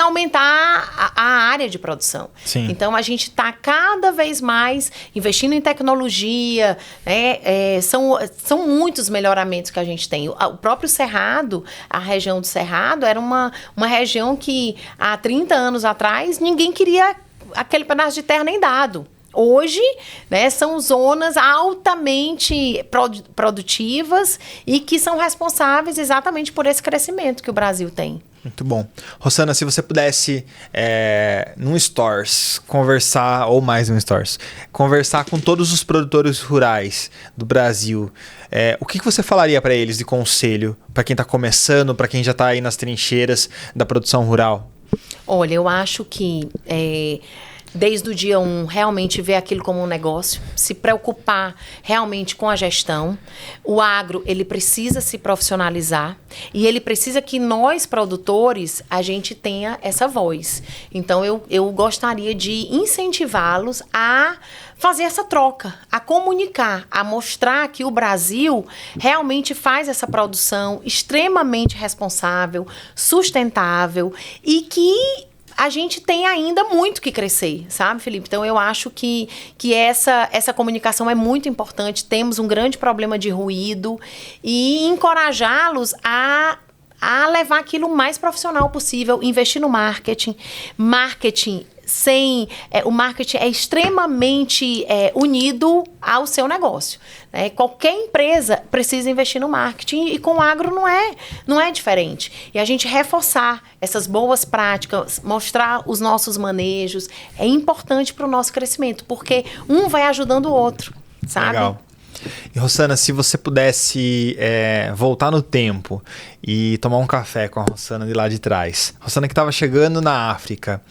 aumentar a área de produção. Sim. Então, a gente está cada vez mais investindo em tecnologia, né? São muitos melhoramentos que a gente tem. O próprio Cerrado, a região do Cerrado, era uma região que há 30 anos atrás ninguém queria aquele pedaço de terra nem dado. Hoje, né, são zonas altamente produtivas e que são responsáveis exatamente por esse crescimento que o Brasil tem. Muito bom. Rossana, se você pudesse, num Stores, conversar, ou mais num Stores, conversar com todos os produtores rurais do Brasil, o que você falaria para eles de conselho, para quem está começando, para quem já está aí nas trincheiras da produção rural? Olha, eu acho que desde o dia 1, realmente ver aquilo como um negócio, se preocupar realmente com a gestão. O agro, ele precisa se profissionalizar e ele precisa que nós, produtores, a gente tenha essa voz. Então, eu gostaria de incentivá-los a fazer essa troca, a comunicar, a mostrar que o Brasil realmente faz essa produção extremamente responsável, sustentável e que a gente tem ainda muito que crescer, sabe, Felipe? Então, eu acho que essa comunicação é muito importante. Temos um grande problema de ruído e encorajá-los a levar aquilo o mais profissional possível, investir no marketing. O marketing é extremamente unido ao seu negócio. Né? Qualquer empresa precisa investir no marketing e com o agro não é diferente. E a gente reforçar essas boas práticas, mostrar os nossos manejos, é importante para o nosso crescimento, porque um vai ajudando o outro, sabe? Legal. E, Rossana, se você pudesse voltar no tempo e tomar um café com a Rossana de lá de trás, Rossana que estava chegando na África,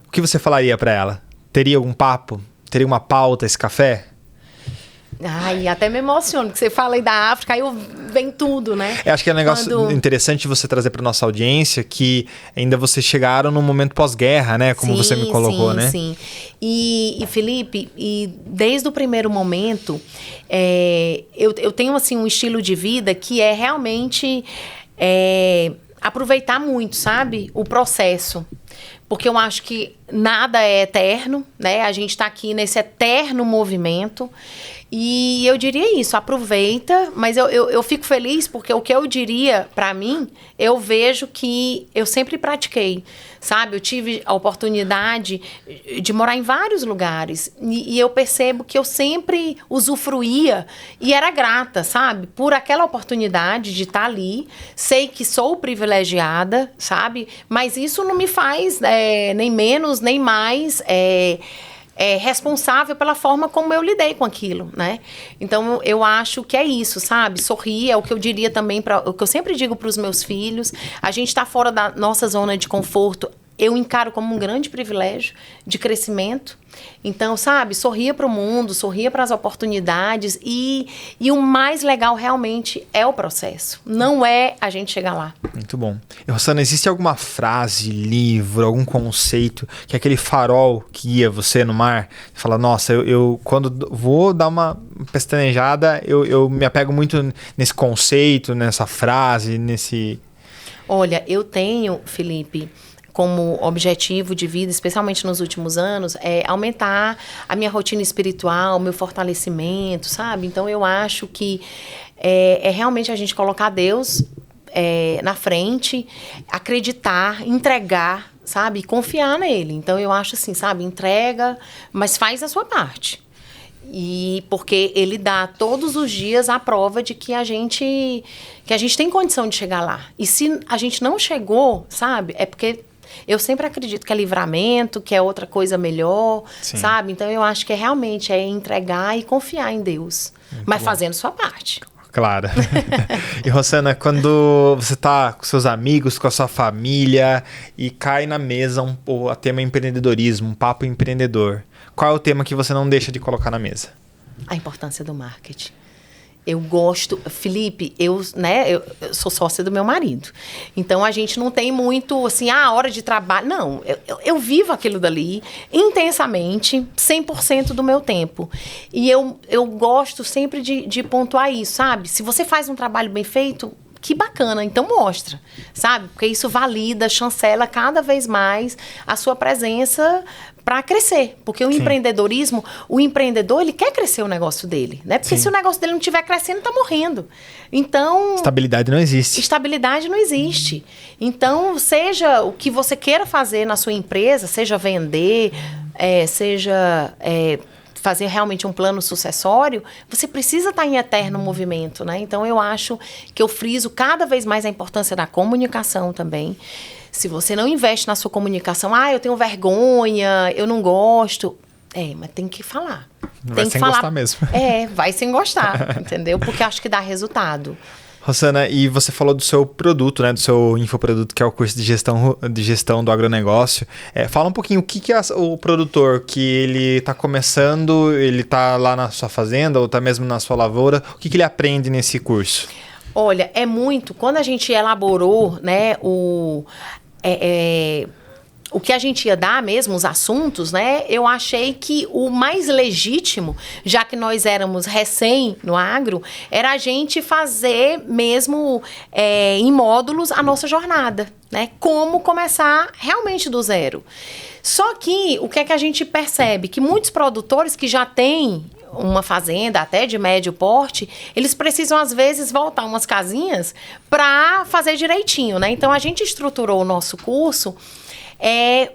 o que você falaria para ela? Teria algum papo? Teria uma pauta esse café? Ai, até me emociono, porque você fala aí da África, aí vem tudo, né? Eu acho que é um negócio interessante você trazer para nossa audiência, que ainda vocês chegaram num momento pós-guerra, né? Como você me colocou, né? Sim. E Felipe, desde o primeiro momento, eu tenho assim um estilo de vida que é realmente aproveitar muito, sabe? O processo. Porque eu acho que nada é eterno, né? A gente está aqui nesse eterno movimento. E eu diria isso, aproveita, mas eu fico feliz porque o que eu diria para mim, eu vejo que eu sempre pratiquei, sabe? Eu tive a oportunidade de morar em vários lugares e eu percebo que eu sempre usufruía e era grata, sabe? Por aquela oportunidade de estar ali, sei que sou privilegiada, sabe? Mas isso não me faz nem menos, nem mais responsável pela forma como eu lidei com aquilo, né? Então, eu acho que é isso, sabe? Sorrir é o que eu diria também, o que eu sempre digo para os meus filhos. A gente está fora da nossa zona de conforto, eu encaro como um grande privilégio de crescimento. Então, sabe, sorria para o mundo, sorria para as oportunidades e o mais legal realmente é o processo, não é a gente chegar lá. Muito bom. E, Rossana, existe alguma frase, livro, algum conceito que é aquele farol que guia você no mar? Você fala, nossa, eu quando vou dar uma pestanejada, eu me apego muito nesse conceito, nessa frase, nesse... Olha, eu tenho, Felipe, como objetivo de vida, especialmente nos últimos anos, é aumentar a minha rotina espiritual, meu fortalecimento, sabe? Então, eu acho que é realmente a gente colocar Deus na frente, acreditar, entregar, sabe? E confiar nele. Então, eu acho assim, sabe? Entrega, mas faz a sua parte. E porque ele dá todos os dias a prova de que a gente tem condição de chegar lá. E se a gente não chegou, sabe? É porque eu sempre acredito que é livramento, que é outra coisa melhor, Sim. sabe? Então eu acho que realmente é entregar e confiar em Deus, mas fazendo sua parte. Claro. E, Rossana, quando você está com seus amigos, com a sua família e cai na mesa o tema empreendedorismo, um papo empreendedor, qual é o tema que você não deixa de colocar na mesa? A importância do marketing. Eu gosto... Felipe, eu sou sócia do meu marido. Então, a gente não tem muito, assim, hora de trabalho. Não, eu vivo aquilo dali intensamente, 100% do meu tempo. E eu gosto sempre de pontuar isso, sabe? Se você faz um trabalho bem feito, que bacana, então mostra, sabe? Porque isso valida, chancela cada vez mais a sua presença para crescer. Porque o empreendedorismo, o empreendedor, ele quer crescer o negócio dele, né? Porque se o negócio dele não estiver crescendo, tá morrendo. Então... Estabilidade não existe. Estabilidade não existe. Então, seja o que você queira fazer na sua empresa, seja vender, seja... fazer realmente um plano sucessório, você precisa estar em eterno movimento, né? Então, eu acho que eu friso cada vez mais a importância da comunicação também. Se você não investe na sua comunicação, eu tenho vergonha, eu não gosto... mas tem que falar. Vai sem gostar mesmo. Vai sem gostar, entendeu? Porque acho que dá resultado. Rossana, e você falou do seu produto, né? Do seu infoproduto, que é o curso de gestão do agronegócio. Fala um pouquinho o que é o produtor que ele está começando, ele está lá na sua fazenda ou está mesmo na sua lavoura. O que ele aprende nesse curso? Olha, é muito... Quando a gente elaborou, né, o que a gente ia dar mesmo, os assuntos, né? Eu achei que o mais legítimo, já que nós éramos recém no agro, era a gente fazer mesmo em módulos a nossa jornada, né? Como começar realmente do zero. Só que o que é que a gente percebe? Que muitos produtores que já têm uma fazenda até de médio porte, eles precisam às vezes voltar umas casinhas para fazer direitinho, né? Então a gente estruturou o nosso curso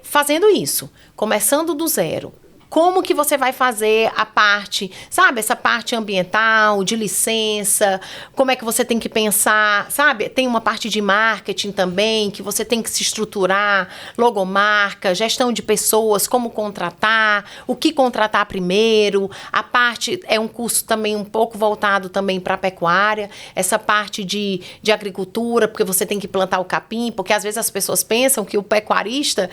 fazendo isso, começando do zero. Como que você vai fazer a parte, sabe, essa parte ambiental, de licença, como é que você tem que pensar, sabe? Tem uma parte de marketing também, que você tem que se estruturar, logomarca, gestão de pessoas, como contratar, o que contratar primeiro. A parte é um curso também um pouco voltado também para a pecuária, essa parte de agricultura, porque você tem que plantar o capim, porque às vezes as pessoas pensam que o pecuarista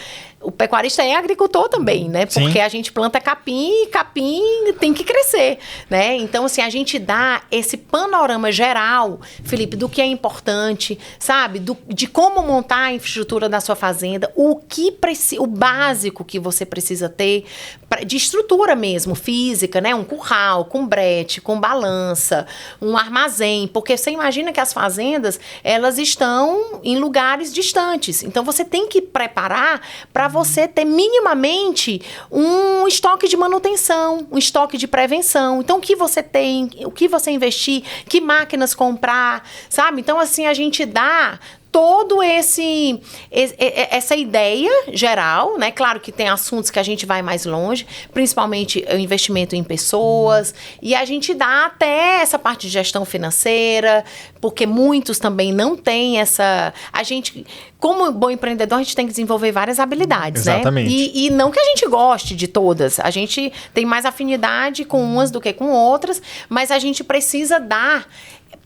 é agricultor também, né? Porque Sim. a gente planta capim e capim tem que crescer, né? Então, assim, a gente dá esse panorama geral, Felipe, do que é importante, sabe? De como montar a infraestrutura da sua fazenda, o básico que você precisa ter de estrutura mesmo, física, né? Um curral, com brete, com balança, um armazém, porque você imagina que as fazendas, elas estão em lugares distantes. Então, você tem que preparar para você ter minimamente um estoque de manutenção, um estoque de prevenção. Então, o que você tem, o que você investir, que máquinas comprar, sabe? Então, assim, a gente dá todo essa ideia geral, né? Claro que tem assuntos que a gente vai mais longe, principalmente o investimento em pessoas, e a gente dá até essa parte de gestão financeira, porque muitos também não têm essa... A gente, como bom empreendedor, a gente tem que desenvolver várias habilidades, Exatamente. Né? E não que a gente goste de todas, a gente tem mais afinidade com umas do que com outras, mas a gente precisa dar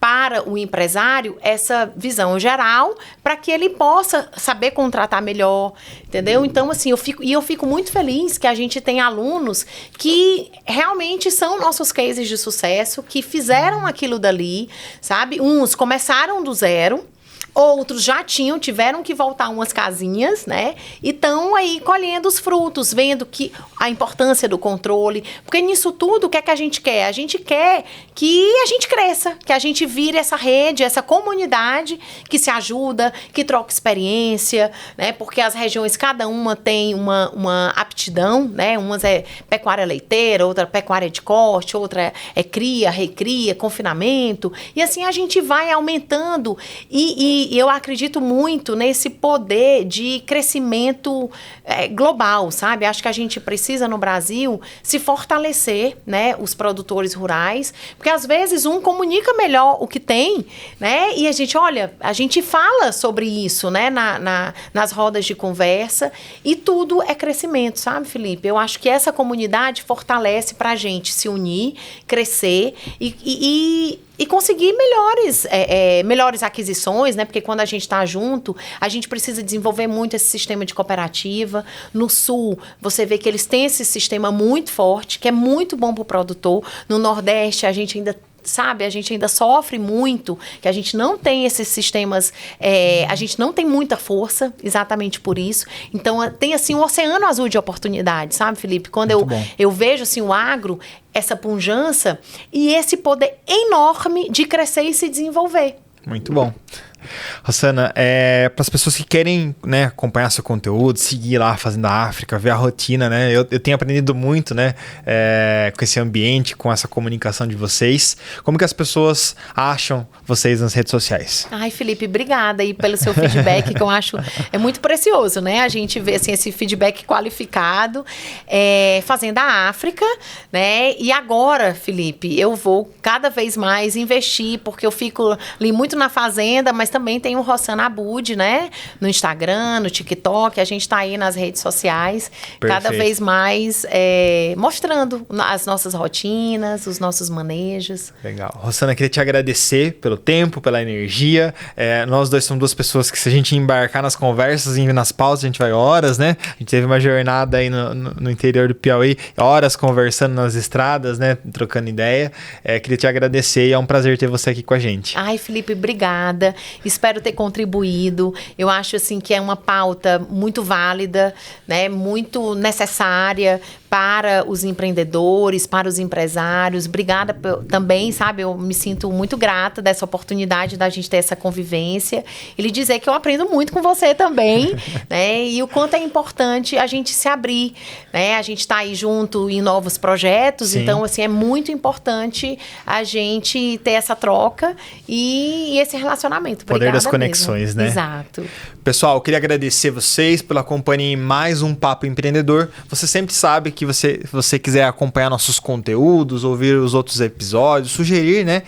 para o empresário essa visão geral para que ele possa saber contratar melhor, entendeu? Então, assim, eu fico muito feliz que a gente tem alunos que realmente são nossos cases de sucesso, que fizeram aquilo dali, sabe? Uns começaram do zero, outros já tiveram que voltar umas casinhas, né? E estão aí colhendo os frutos, vendo que a importância do controle. Porque nisso tudo, o que é que a gente quer? A gente quer que a gente cresça, que a gente vire essa rede, essa comunidade que se ajuda, que troca experiência, né? Porque as regiões, cada uma tem uma aptidão, né? Umas é pecuária leiteira, outra pecuária de corte, outra é cria, recria, confinamento. E assim a gente vai aumentando e eu acredito muito nesse poder de crescimento global, sabe? Acho que a gente precisa, no Brasil, se fortalecer, né? Os produtores rurais, porque às vezes um comunica melhor o que tem, né? E a gente fala sobre isso, né? Nas rodas de conversa, e tudo é crescimento, sabe, Felipe? Eu acho que essa comunidade fortalece pra gente se unir, crescer e conseguir melhores aquisições, né? Porque quando a gente está junto, a gente precisa desenvolver muito esse sistema de cooperativa. No Sul, você vê que eles têm esse sistema muito forte, que é muito bom para o produtor. No Nordeste, a gente ainda sofre muito, que a gente não tem esses sistemas, a gente não tem muita força, exatamente por isso. Então, tem assim um oceano azul de oportunidades, sabe, Felipe? Quando eu vejo assim o agro, essa pujança e esse poder enorme de crescer e se desenvolver. Muito bom. Rossana, para as pessoas que querem, né, acompanhar seu conteúdo, seguir lá Fazenda África, ver a rotina, né? Eu tenho aprendido muito, né, com esse ambiente, com essa comunicação de vocês. Como que as pessoas acham vocês nas redes sociais? Ai, Felipe, obrigada aí pelo seu feedback, que eu acho muito precioso, né? A gente vê assim, esse feedback qualificado. Fazenda África, né? E agora, Felipe, eu vou cada vez mais investir, porque eu fico ali muito na fazenda, mas também tem o Rossana Abud, né? No Instagram, no TikTok, a gente tá aí nas redes sociais, Perfeito. Cada vez mais mostrando as nossas rotinas, os nossos manejos. Legal. Rossana, queria te agradecer pelo tempo, pela energia. Nós dois somos duas pessoas que, se a gente embarcar nas conversas e nas pausas, a gente vai horas, né? A gente teve uma jornada aí no interior do Piauí, horas conversando nas estradas, né? Trocando ideia. Queria te agradecer e é um prazer ter você aqui com a gente. Ai, Felipe, obrigada. Espero ter contribuído. Eu acho assim que é uma pauta muito válida, né? Muito necessária para os empreendedores, para os empresários. Obrigada também, sabe? Eu me sinto muito grata dessa oportunidade da gente ter essa convivência. E lhe dizer que eu aprendo muito com você também, né? E o quanto é importante a gente se abrir, né? A gente está aí junto em novos projetos. Sim. Então, assim, é muito importante a gente ter essa troca e esse relacionamento. Poder das conexões, mesmo. Né? Exato. Pessoal, eu queria agradecer vocês pela companhia em mais um Papo Empreendedor. Você sempre sabe que se você quiser acompanhar nossos conteúdos, ouvir os outros episódios, sugerir, né,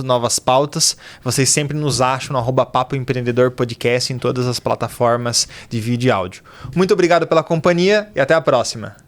novas pautas, vocês sempre nos acham no @Papo Empreendedor Podcast em todas as plataformas de vídeo e áudio. Muito obrigado pela companhia e até a próxima.